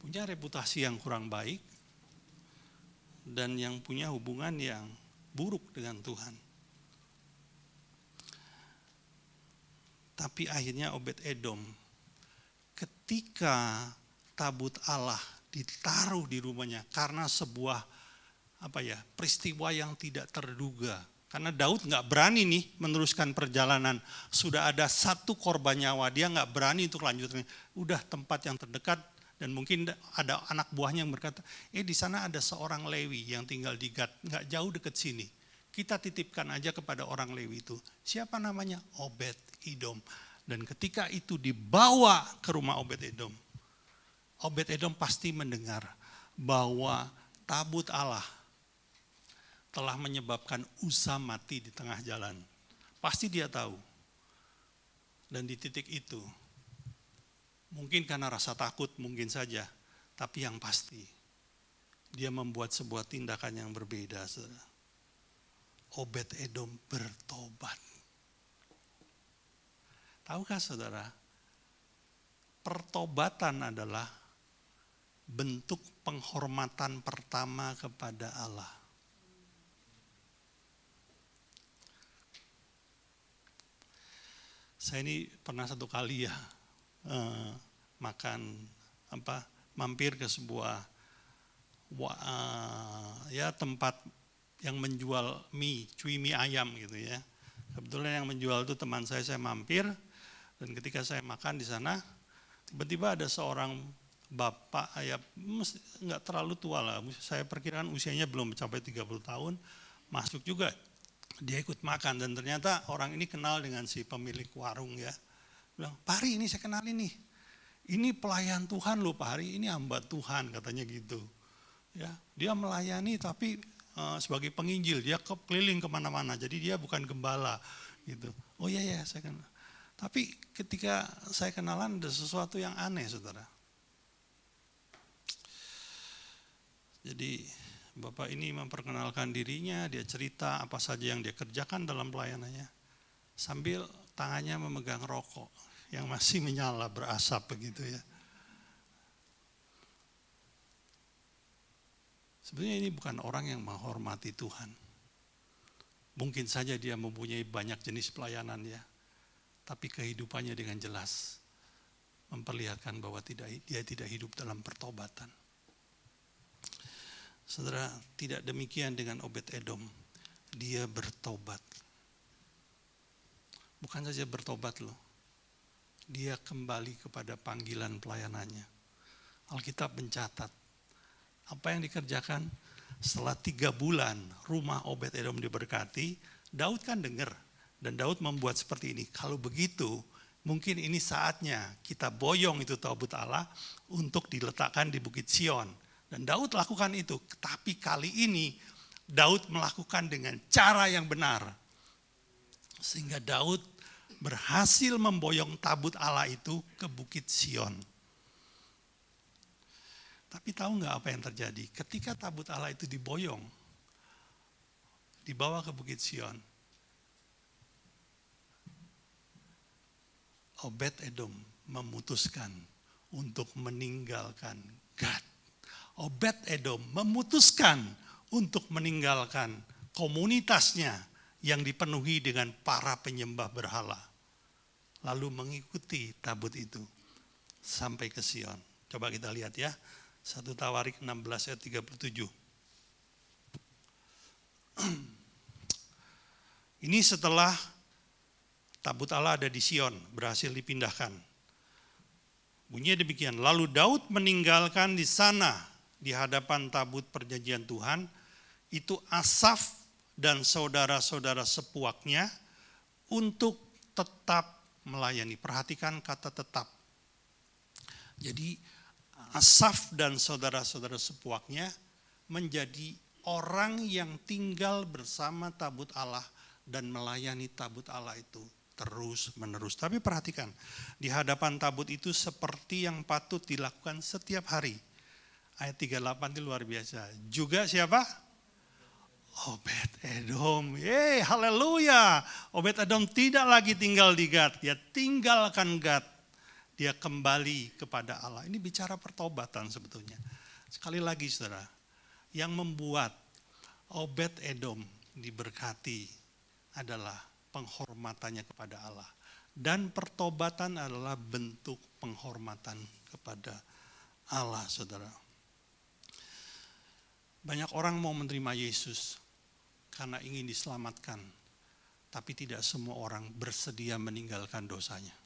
punya reputasi yang kurang baik dan yang punya hubungan yang buruk dengan Tuhan. Tapi akhirnya Obed Edom ketika tabut Allah ditaruh di rumahnya karena sebuah peristiwa yang tidak terduga. Karena Daud nggak berani nih meneruskan perjalanan. Sudah ada satu korban nyawa, dia nggak berani untuk lanjutkan. Udah tempat yang terdekat dan mungkin ada anak buahnya yang berkata, di sana ada seorang Lewi yang tinggal di Gad, nggak jauh deket sini. Kita titipkan aja kepada orang Lewi itu. Siapa namanya? Obed Edom. Dan ketika itu dibawa ke rumah Obed Edom, Obed Edom pasti mendengar bahwa tabut Allah telah menyebabkan Uza mati di tengah jalan. Pasti dia tahu. Dan di titik itu, mungkin karena rasa takut, mungkin saja. Tapi yang pasti, dia membuat sebuah tindakan yang berbeda. Saudara. Obed Edom bertobat. Tahukah saudara, pertobatan adalah bentuk penghormatan pertama kepada Allah. Saya ini pernah satu kali mampir ke sebuah tempat yang menjual cuy mie ayam gitu ya. Kebetulan yang menjual itu teman saya mampir dan ketika saya makan di sana tiba-tiba ada seorang bapak nggak terlalu tua lah, saya perkirakan usianya belum mencapai 30 tahun, masuk juga. Dia ikut makan dan ternyata orang ini kenal dengan si pemilik warung ya. Bilang, Pak Hari ini saya kenal ini. Ini pelayan Tuhan loh Pak Hari, ini hamba Tuhan katanya gitu. Ya, dia melayani tapi sebagai penginjil, dia keliling kemana-mana. Jadi dia bukan gembala gitu. Oh iya saya kenal. Tapi ketika saya kenalan ada sesuatu yang aneh saudara. Jadi Bapak ini memperkenalkan dirinya, dia cerita apa saja yang dia kerjakan dalam pelayanannya. Sambil tangannya memegang rokok yang masih menyala berasap begitu ya. Sebenarnya ini bukan orang yang menghormati Tuhan. Mungkin saja dia mempunyai banyak jenis pelayanan ya. Tapi kehidupannya dengan jelas memperlihatkan bahwa dia tidak hidup dalam pertobatan. Saudara, tidak demikian dengan Obed Edom. Dia bertobat. Bukan saja bertobat loh. Dia kembali kepada panggilan pelayanannya. Alkitab mencatat. Apa yang dikerjakan? Setelah 3 bulan rumah Obed Edom diberkati, Daud kan dengar. Dan Daud membuat seperti ini. Kalau begitu, mungkin ini saatnya kita boyong itu tabut Allah untuk diletakkan di Bukit Sion. Dan Daud lakukan itu, tapi kali ini Daud melakukan dengan cara yang benar. Sehingga Daud berhasil memboyong tabut Allah itu ke Bukit Sion. Tapi tahu nggak apa yang terjadi? Ketika tabut Allah itu diboyong, dibawa ke Bukit Sion, Obed Edom memutuskan untuk meninggalkan Gad. Obed Edom memutuskan untuk meninggalkan komunitasnya yang dipenuhi dengan para penyembah berhala. Lalu mengikuti tabut itu sampai ke Sion. Coba kita lihat ya. 1 Tawarik 16 ayat 37. Ini setelah tabut Allah ada di Sion, berhasil dipindahkan. Bunyinya demikian. Lalu Daud meninggalkan di sana di hadapan tabut perjanjian Tuhan itu Asaf dan saudara-saudara sepuaknya untuk tetap melayani. Perhatikan kata tetap. Jadi Asaf dan saudara-saudara sepuaknya menjadi orang yang tinggal bersama tabut Allah dan melayani tabut Allah itu terus menerus. Tapi perhatikan, di hadapan tabut itu seperti yang patut dilakukan setiap hari. Ayat 38 itu luar biasa. Juga siapa? Obed Edom. Haleluya. Obed Edom tidak lagi tinggal di Gad, dia tinggalkan Gad. Dia kembali kepada Allah. Ini bicara pertobatan sebetulnya. Sekali lagi saudara, yang membuat Obed Edom diberkati adalah penghormatannya kepada Allah. Dan pertobatan adalah bentuk penghormatan kepada Allah, saudara. Banyak orang mau menerima Yesus karena ingin diselamatkan, tapi tidak semua orang bersedia meninggalkan dosanya.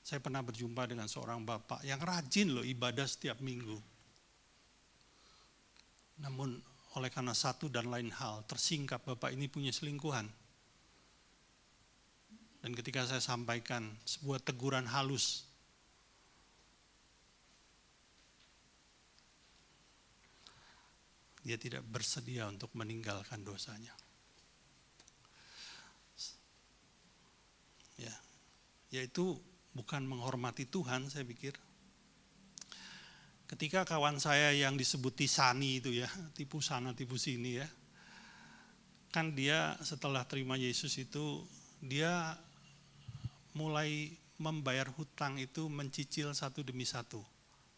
Saya pernah berjumpa dengan seorang bapak yang rajin loh ibadah setiap minggu. Namun oleh karena satu dan lain hal tersingkap bapak ini punya selingkuhan. Dan ketika saya sampaikan sebuah teguran halus, dia tidak bersedia untuk meninggalkan dosanya. Ya, yaitu bukan menghormati Tuhan, saya pikir. Ketika kawan saya yang disebut Tisani itu ya, tipu sana tipu sini ya, kan dia setelah terima Yesus itu dia mulai membayar hutang itu mencicil satu demi satu.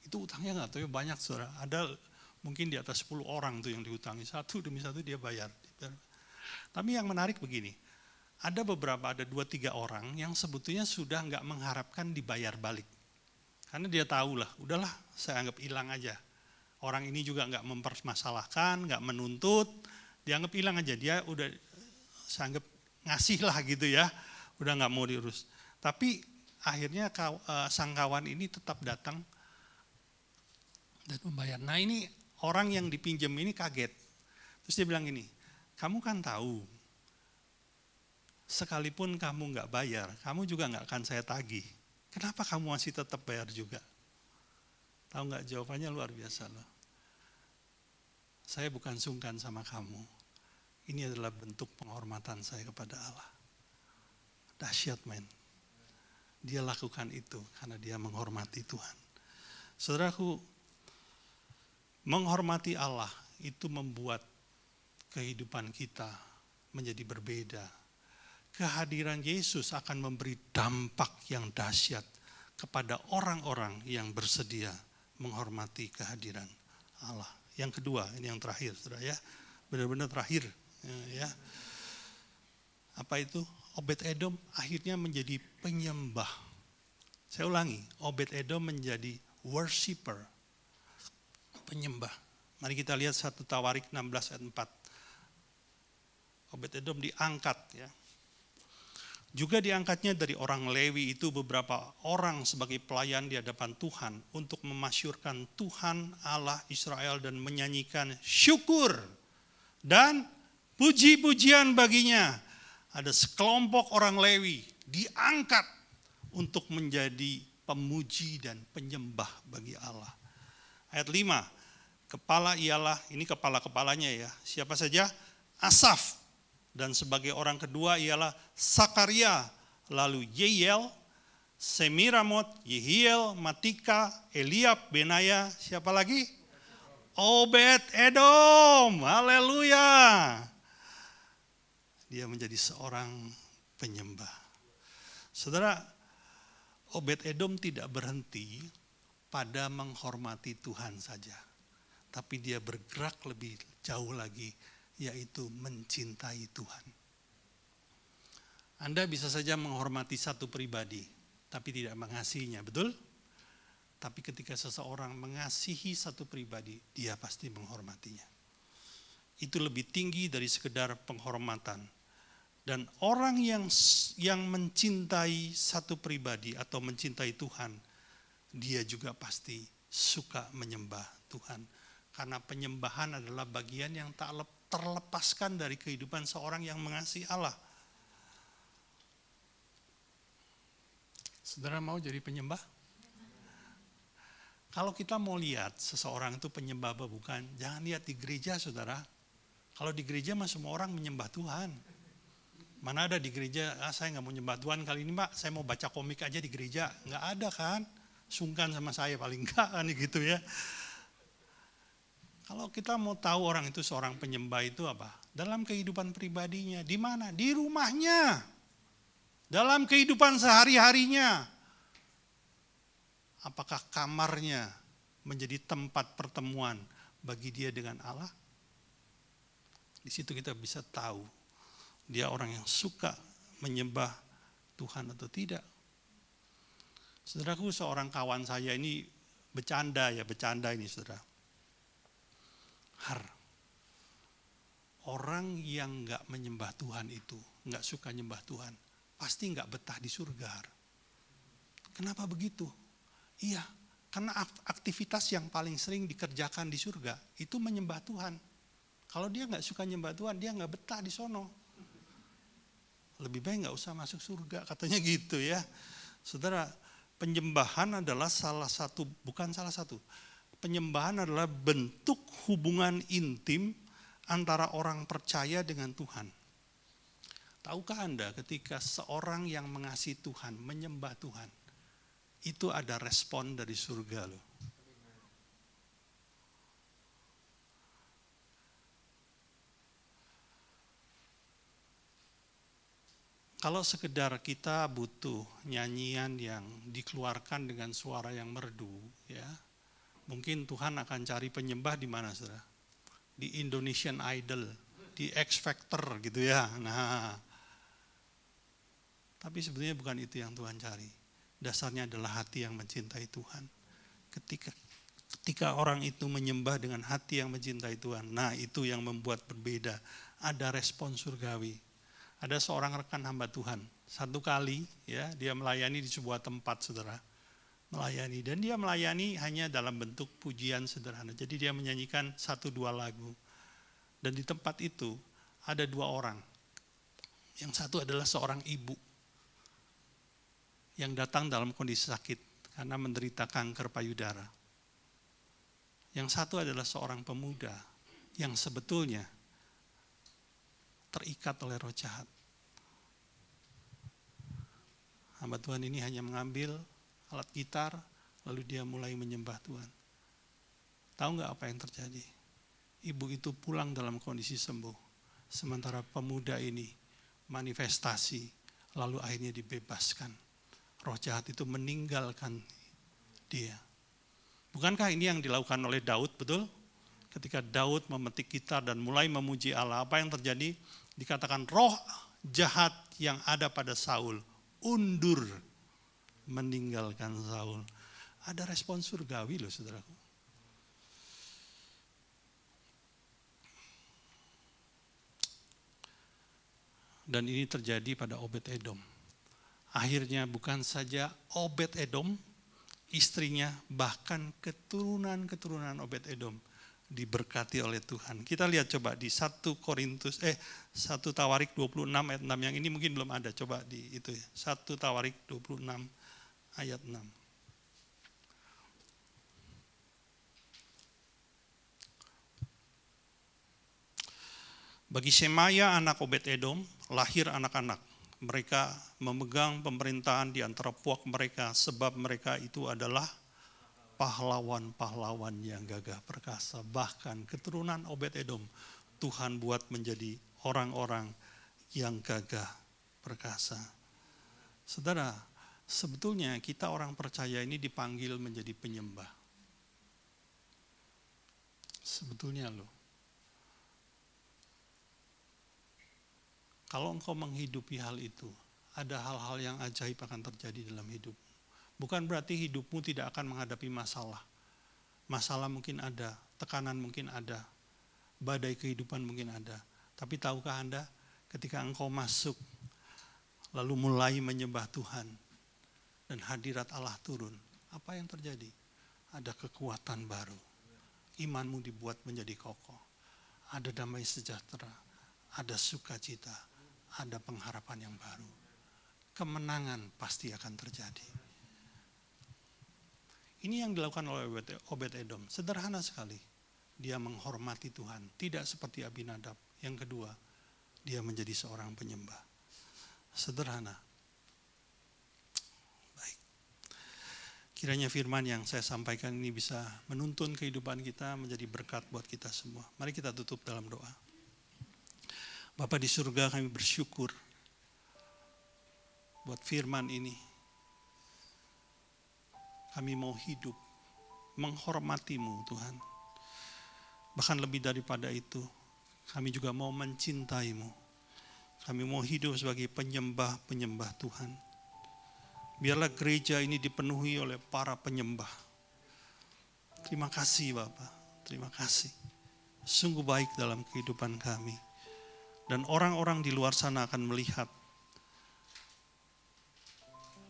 Itu hutangnya nggak tahu ya banyak saudara. Ada mungkin di atas 10 orang tuh yang dihutangi, satu demi satu dia bayar. Tapi yang menarik begini, ada 2-3 orang yang sebetulnya sudah nggak mengharapkan dibayar balik. Karena dia tahu lah, udahlah saya anggap hilang aja. Orang ini juga nggak mempermasalahkan, nggak menuntut, dianggap hilang aja. Dia udah saya anggap ngasih lah gitu ya, udah nggak mau diurus. Tapi akhirnya sang kawan ini tetap datang dan membayar. Nah ini orang yang dipinjam ini kaget. Terus dia bilang gini, kamu kan tahu, sekalipun kamu nggak bayar, kamu juga nggak akan saya tagih. Kenapa kamu masih tetap bayar juga? Tahu nggak jawabannya luar biasa loh. Saya bukan sungkan sama kamu. Ini adalah bentuk penghormatan saya kepada Allah. Dahsyat men. Dia lakukan itu karena dia menghormati Tuhan. Saudaraku, menghormati Allah itu membuat kehidupan kita menjadi berbeda. Kehadiran Yesus akan memberi dampak yang dahsyat kepada orang-orang yang bersedia menghormati kehadiran Allah. Yang kedua, ini yang terakhir, saudara ya, benar-benar terakhir, ya. Apa itu? Obed Edom akhirnya menjadi penyembah. Saya ulangi, Obed Edom menjadi worshiper, penyembah. Mari kita lihat 1 Tawarik 16 ayat 4. Obed Edom diangkat ya. Juga diangkatnya dari orang Lewi itu beberapa orang sebagai pelayan di hadapan Tuhan untuk memasyurkan Tuhan Allah Israel dan menyanyikan syukur dan puji-pujian baginya. Ada sekelompok orang Lewi diangkat untuk menjadi pemuji dan penyembah bagi Allah. Ayat 5, kepala ialah, ini kepala-kepalanya ya, siapa saja? Asaf. Dan sebagai orang kedua ialah Sakaria, lalu Yeiel, Semiramot, Yehiel, Matika, Eliab, Benaya, siapa lagi? Obed Edom, haleluya. Dia menjadi seorang penyembah. Saudara, Obed Edom tidak berhenti pada menghormati Tuhan saja. Tapi dia bergerak lebih jauh lagi, yaitu mencintai Tuhan. Anda bisa saja menghormati satu pribadi, tapi tidak mengasihinya, betul? Tapi ketika seseorang mengasihi satu pribadi, dia pasti menghormatinya. Itu lebih tinggi dari sekedar penghormatan. Dan orang yang mencintai satu pribadi atau mencintai Tuhan, dia juga pasti suka menyembah Tuhan. Karena penyembahan adalah bagian yang tak terlepaskan dari kehidupan seorang yang mengasihi Allah. Saudara mau jadi penyembah? Kalau kita mau lihat seseorang itu penyembah apa bukan, jangan lihat di gereja saudara. Kalau di gereja mah semua orang menyembah Tuhan. Mana ada di gereja, saya nggak mau nyembah Tuhan kali ini Pak, saya mau baca komik aja di gereja. Nggak ada kan, sungkan sama saya paling nggak kan gitu ya. Kalau kita mau tahu orang itu seorang penyembah itu apa? Dalam kehidupan pribadinya, di mana? Di rumahnya. Dalam kehidupan sehari-harinya. Apakah kamarnya menjadi tempat pertemuan bagi dia dengan Allah? Di situ kita bisa tahu dia orang yang suka menyembah Tuhan atau tidak. Saudaraku, seorang kawan saya ini bercanda ini saudara. Orang yang gak menyembah Tuhan itu, gak suka nyembah Tuhan, pasti gak betah di surga. Kenapa begitu? Iya, karena aktivitas yang paling sering dikerjakan di surga, itu menyembah Tuhan. Kalau dia gak suka nyembah Tuhan, dia gak betah di sono. Lebih baik gak usah masuk surga, katanya gitu ya. Saudara, penyembahan adalah penyembahan adalah bentuk hubungan intim antara orang percaya dengan Tuhan. Tahukah Anda ketika seorang yang mengasihi Tuhan, menyembah Tuhan, itu ada respon dari surga loh. Kalau sekedar kita butuh nyanyian yang dikeluarkan dengan suara yang merdu, ya, mungkin Tuhan akan cari penyembah di mana, saudara? Di Indonesian Idol, di X Factor gitu ya. Nah, tapi sebenarnya bukan itu yang Tuhan cari. Dasarnya adalah hati yang mencintai Tuhan. Ketika orang itu menyembah dengan hati yang mencintai Tuhan, nah itu yang membuat berbeda. Ada respon surgawi. Ada seorang rekan hamba Tuhan, satu kali ya dia melayani di sebuah tempat, saudara. Melayani, dan dia melayani hanya dalam bentuk pujian sederhana. Jadi dia menyanyikan 1-2 lagu. Dan di tempat itu ada 2 orang. Yang satu adalah seorang ibu yang datang dalam kondisi sakit karena menderita kanker payudara. Yang satu adalah seorang pemuda yang sebetulnya terikat oleh roh jahat. Hamba Tuhan ini hanya mengambil alat gitar, lalu dia mulai menyembah Tuhan. Tahu nggak apa yang terjadi? Ibu itu pulang dalam kondisi sembuh. Sementara pemuda ini manifestasi, lalu akhirnya dibebaskan. Roh jahat itu meninggalkan dia. Bukankah ini yang dilakukan oleh Daud, betul? Ketika Daud memetik gitar dan mulai memuji Allah, apa yang terjadi? Dikatakan roh jahat yang ada pada Saul undur, meninggalkan Saul. Ada respon surgawi loh, saudaraku. Dan ini terjadi pada Obed-Edom. Akhirnya bukan saja Obed-Edom, istrinya, bahkan keturunan Obed-Edom diberkati oleh Tuhan. Kita lihat coba di 1 Tawarik 26 ayat 6, yang ini mungkin belum ada, coba di itu ya. 1 Tawarik 26 ayat 6. Bagi Semaya anak Obed-Edom lahir anak-anak. Mereka memegang pemerintahan di antara puak mereka, sebab mereka itu adalah pahlawan-pahlawan yang gagah perkasa. Bahkan keturunan Obed-Edom Tuhan buat menjadi orang-orang yang gagah perkasa. Saudara, sebetulnya kita orang percaya ini dipanggil menjadi penyembah. Sebetulnya loh. Kalau engkau menghidupi hal itu, ada hal-hal yang ajaib akan terjadi dalam hidupmu. Bukan berarti hidupmu tidak akan menghadapi masalah. Masalah mungkin ada, tekanan mungkin ada, badai kehidupan mungkin ada. Tapi tahukah Anda, ketika engkau masuk, lalu mulai menyembah Tuhan, dan hadirat Allah turun, apa yang terjadi? Ada kekuatan baru. Imanmu dibuat menjadi kokoh. Ada damai sejahtera, ada sukacita, ada pengharapan yang baru. Kemenangan pasti akan terjadi. Ini yang dilakukan oleh Obed-Edom. Sederhana sekali. Dia menghormati Tuhan. Tidak seperti Abinadab. Yang kedua, dia menjadi seorang penyembah. Sederhana. Baik. Kiranya firman yang saya sampaikan ini bisa menuntun kehidupan kita menjadi berkat buat kita semua. Mari kita tutup dalam doa. Bapa di surga, kami bersyukur buat firman ini. Kami mau hidup menghormati-Mu Tuhan. Bahkan lebih daripada itu, kami juga mau mencintai-Mu. Kami mau hidup sebagai penyembah-penyembah Tuhan. Biarlah gereja ini dipenuhi oleh para penyembah. Terima kasih Bapak, terima kasih. Sungguh baik dalam kehidupan kami. Dan orang-orang di luar sana akan melihat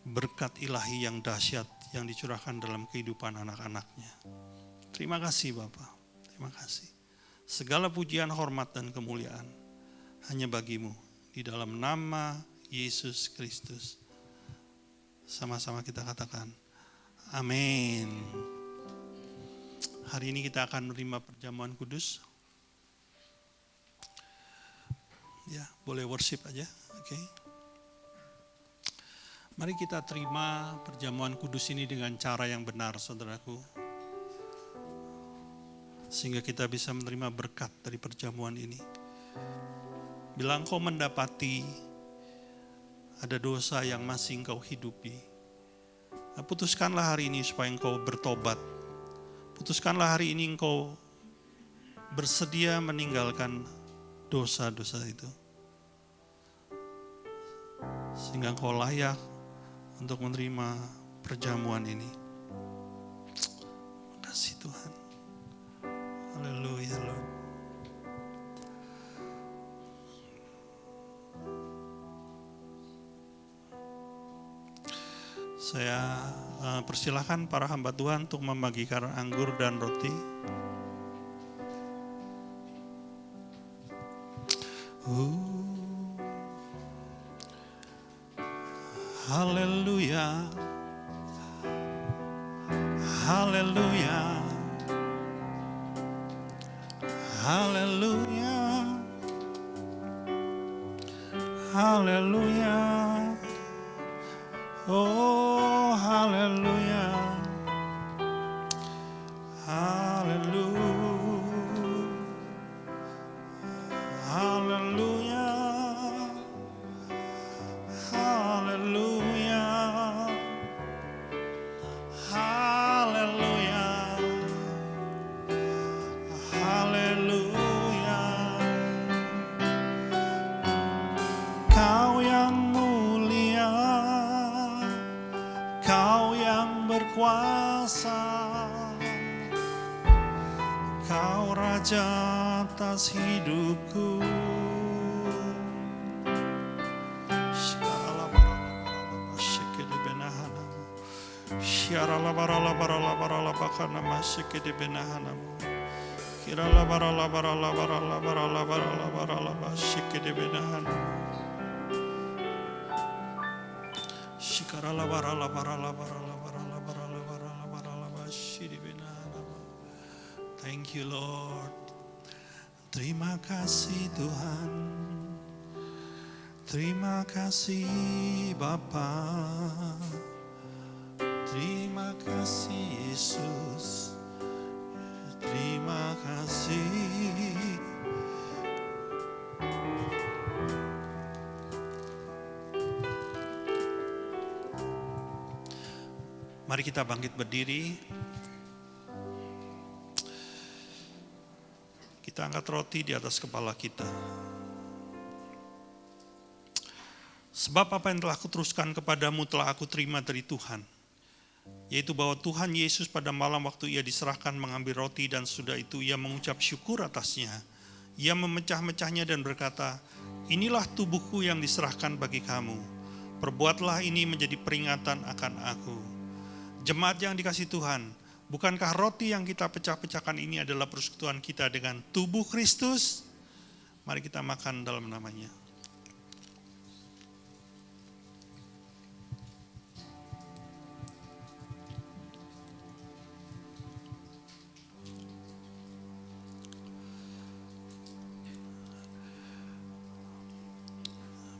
berkat ilahi yang dahsyat yang dicurahkan dalam kehidupan anak-anaknya. Terima kasih Bapak, terima kasih. Segala pujian, hormat, dan kemuliaan hanya bagi-Mu. Di dalam nama Yesus Kristus. Sama-sama kita katakan, amin. Hari ini kita akan menerima perjamuan kudus. Ya, boleh worship aja, oke. Mari kita terima perjamuan kudus ini dengan cara yang benar, saudaraku. Sehingga kita bisa menerima berkat dari perjamuan ini. Bila engkau mendapati ada dosa yang masih engkau hidupi, putuskanlah hari ini supaya engkau bertobat. Putuskanlah hari ini engkau bersedia meninggalkan dosa-dosa itu. Sehingga engkau layak untuk menerima perjamuan ini. Terima kasih Tuhan. Haleluya Lord. Saya persilahkan para hamba Tuhan untuk membagikan anggur dan roti. Haleluya, haleluya, haleluya, haleluya, oh haleluya, haleluya, haleluya. Kau Raja atas hidupku. Thank you Lord. Terima kasih Tuhan. Terima kasih Bapa. Terima kasih Yesus. Terima kasih. Mari kita bangkit berdiri. Kita angkat roti di atas kepala kita. Sebab apa yang telah kuteruskan kepadamu telah aku terima dari Tuhan. Yaitu bahwa Tuhan Yesus pada malam waktu ia diserahkan mengambil roti dan sudah itu ia mengucap syukur atasnya. Ia memecah-mecahnya dan berkata, inilah tubuhku yang diserahkan bagi kamu. Perbuatlah ini menjadi peringatan akan aku. Jemaat yang dikasihi Tuhan, bukankah roti yang kita pecah-pecahkan ini adalah persekutuan kita dengan tubuh Kristus? Mari kita makan dalam namanya.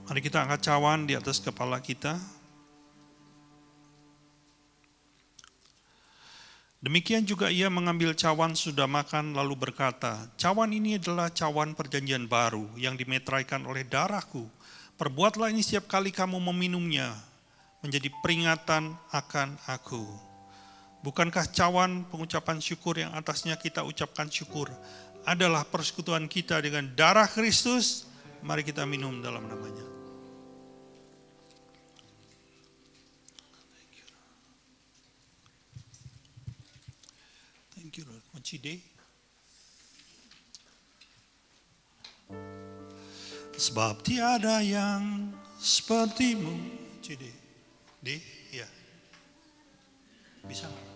Mari kita angkat cawan di atas kepala kita. Demikian juga ia mengambil cawan sudah makan lalu berkata, cawan ini adalah cawan perjanjian baru yang dimeteraikan oleh darahku. Perbuatlah ini setiap kali kamu meminumnya, menjadi peringatan akan aku. Bukankah cawan pengucapan syukur yang atasnya kita ucapkan syukur adalah persekutuan kita dengan darah Kristus? Mari kita minum dalam namanya. Thank you Lord. Macide. Sebab tiada yang sepertimu. Cide. D, ya. Bisa nggak?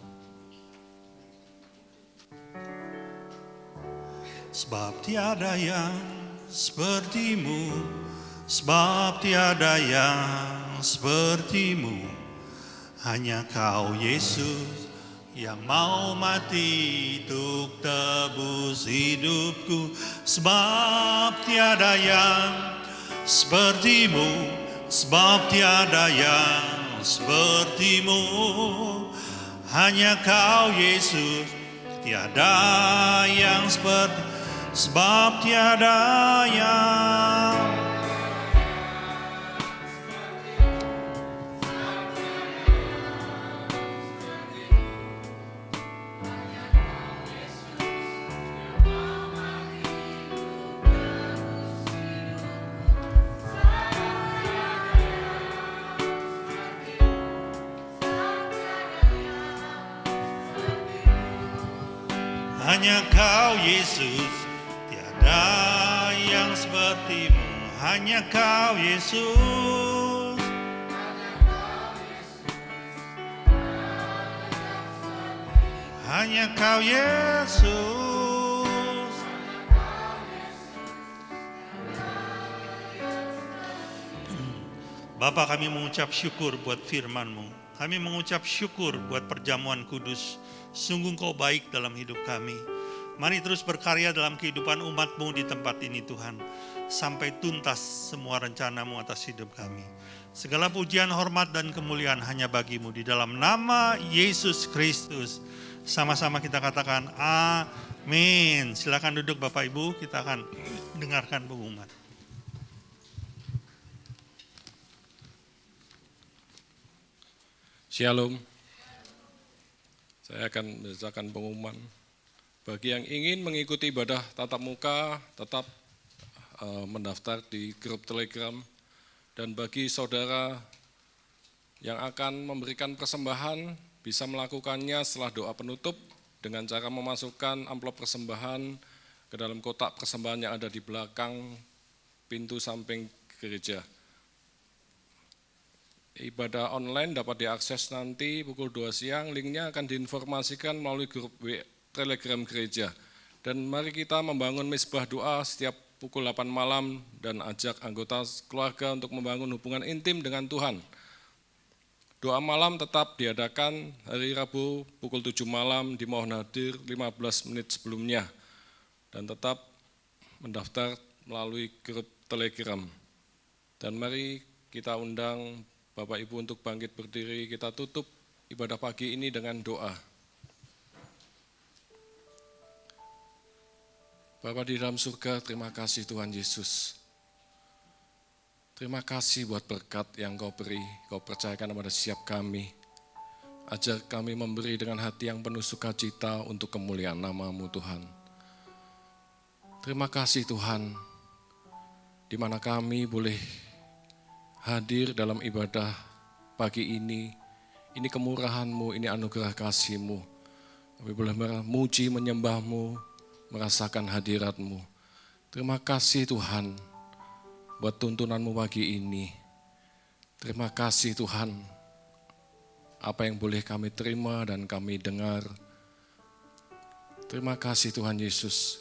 Sebab tiada yang sepertimu, sebab tiada yang sepertimu, hanya Kau Yesus yang mau mati untuk tebus hidupku. Sebab tiada yang sepertimu, sebab tiada yang sepertimu, hanya Kau Yesus, tiada yang seperti. Sebab tiada yang hanya Kau Yesus, tiada yang sepertimu, hanya Kau Yesus. Hanya Kau Yesus. Bapa, kami mengucap syukur buat firman-Mu. Kami mengucap syukur buat perjamuan kudus. Sungguh Kau baik dalam hidup kami. Mari terus berkarya dalam kehidupan umat-Mu di tempat ini Tuhan. Sampai tuntas semua rencana-Mu atas hidup kami. Segala pujian, hormat, dan kemuliaan hanya bagi-Mu. Di dalam nama Yesus Kristus. Sama-sama kita katakan amin. Silakan duduk Bapak Ibu, kita akan dengarkan pengumuman.
Shalom. Saya akan membacakan pengumuman. Bagi yang ingin mengikuti ibadah tatap muka, tetap mendaftar di grup Telegram. Dan bagi saudara yang akan memberikan persembahan, bisa melakukannya setelah doa penutup dengan cara memasukkan amplop persembahan ke dalam kotak persembahan yang ada di belakang pintu samping gereja. Ibadah online dapat diakses nanti pukul 2 siang, linknya akan diinformasikan melalui grup Telegram gereja. Dan mari kita membangun misbah doa setiap pukul 8 malam dan ajak anggota keluarga untuk membangun hubungan intim dengan Tuhan. Doa malam tetap diadakan hari Rabu pukul 7 malam, dimohon hadir 15 menit sebelumnya. Dan tetap mendaftar melalui grup Telegram. Dan mari kita undang Bapak Ibu untuk bangkit berdiri, kita tutup ibadah pagi ini dengan doa. Bapa di dalam surga, terima kasih Tuhan Yesus. Terima kasih buat berkat yang Kau beri, Kau percayakan kepada setiap kami. Ajar kami memberi dengan hati yang penuh sukacita untuk kemuliaan nama-Mu Tuhan. Terima kasih Tuhan, di mana kami boleh hadir dalam ibadah pagi ini. Ini kemurahan-Mu, ini anugerah kasih-Mu. Kami boleh memuji, menyembah-Mu, merasakan hadirat-Mu. Terima kasih Tuhan buat tuntunan-Mu pagi ini. Terima kasih Tuhan, apa yang boleh kami terima dan kami dengar. Terima kasih Tuhan Yesus.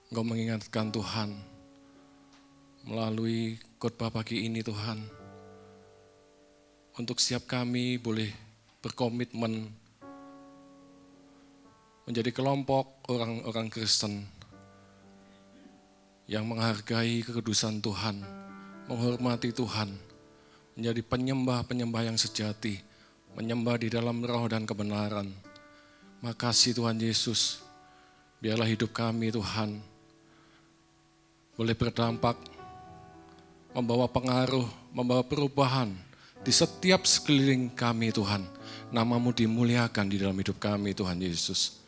Engkau mengingatkan Tuhan melalui khotbah pagi ini Tuhan. Untuk setiap kami boleh berkomitmen menjadi kelompok orang-orang Kristen yang menghargai kekudusan Tuhan, menghormati Tuhan, menjadi penyembah-penyembah yang sejati, menyembah di dalam roh dan kebenaran. Makasih Tuhan Yesus, biarlah hidup kami Tuhan boleh berdampak, membawa pengaruh, membawa perubahan di setiap sekeliling kami Tuhan. Nama-Mu dimuliakan di dalam hidup kami Tuhan Yesus.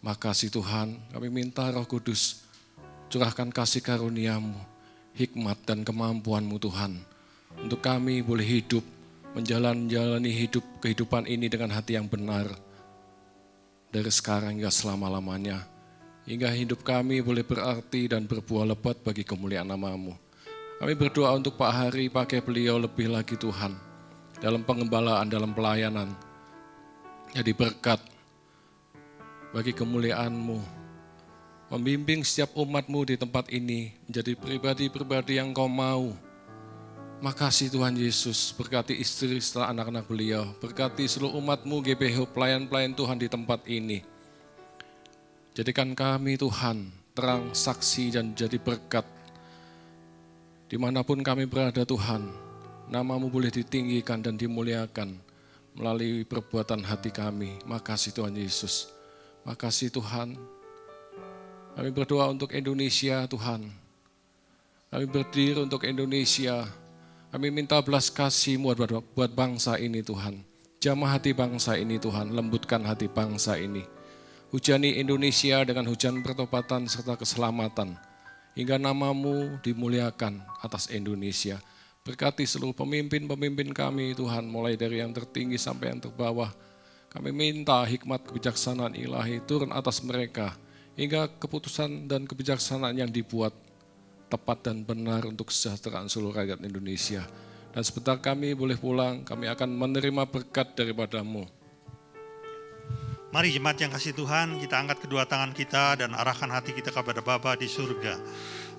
Makasih Tuhan, kami minta Roh Kudus, curahkan kasih karunia-Mu, hikmat dan kemampuan-Mu Tuhan, untuk kami boleh hidup, menjalani kehidupan ini dengan hati yang benar, dari sekarang hingga selama-lamanya, hingga hidup kami boleh berarti dan berbuah lebat bagi kemuliaan nama-Mu. Kami berdoa untuk Pak Hari, pakai beliau lebih lagi Tuhan, dalam pengembalaan, dalam pelayanan, jadi berkat bagi kemuliaan-Mu, membimbing setiap umat-Mu di tempat ini, menjadi pribadi-pribadi yang Kau mau. Makasih Tuhan Yesus, berkati istri setelah anak-anak beliau, berkati seluruh umat-Mu GBH, pelayan-pelayan Tuhan di tempat ini. Jadikan kami Tuhan, terang, saksi dan jadi berkat. Dimanapun kami berada Tuhan, nama-Mu boleh ditinggikan dan dimuliakan melalui perbuatan hati kami. Makasih Tuhan Yesus. Makasih Tuhan. Kami berdoa untuk Indonesia Tuhan. Kami berdiri untuk Indonesia. Kami minta belas kasih-Mu buat bangsa ini Tuhan. Jamah hati bangsa ini Tuhan, lembutkan hati bangsa ini. Hujani Indonesia dengan hujan pertobatan serta keselamatan. Hingga nama-Mu dimuliakan atas Indonesia. Berkati seluruh pemimpin-pemimpin kami Tuhan, mulai dari yang tertinggi sampai yang terbawah. Kami minta hikmat kebijaksanaan ilahi turun atas mereka. Hingga keputusan dan kebijaksanaan yang dibuat tepat dan benar untuk kesejahteraan seluruh rakyat Indonesia. Dan sebentar kami boleh pulang, kami akan menerima berkat daripada-Mu.
Mari jemaat yang kasih Tuhan, kita angkat kedua tangan kita dan arahkan hati kita kepada Bapa di surga.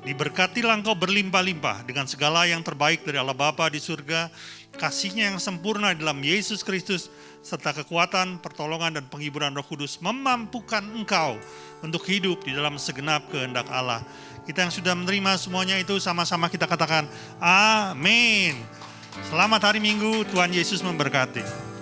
Diberkatilah engkau berlimpah-limpah dengan segala yang terbaik dari Allah Bapa di surga, kasih-Nya yang sempurna dalam Yesus Kristus, serta kekuatan, pertolongan dan penghiburan Roh Kudus memampukan engkau untuk hidup di dalam segenap kehendak Allah. Kita yang sudah menerima semuanya itu sama-sama kita katakan amin. Selamat hari Minggu, Tuhan Yesus memberkati.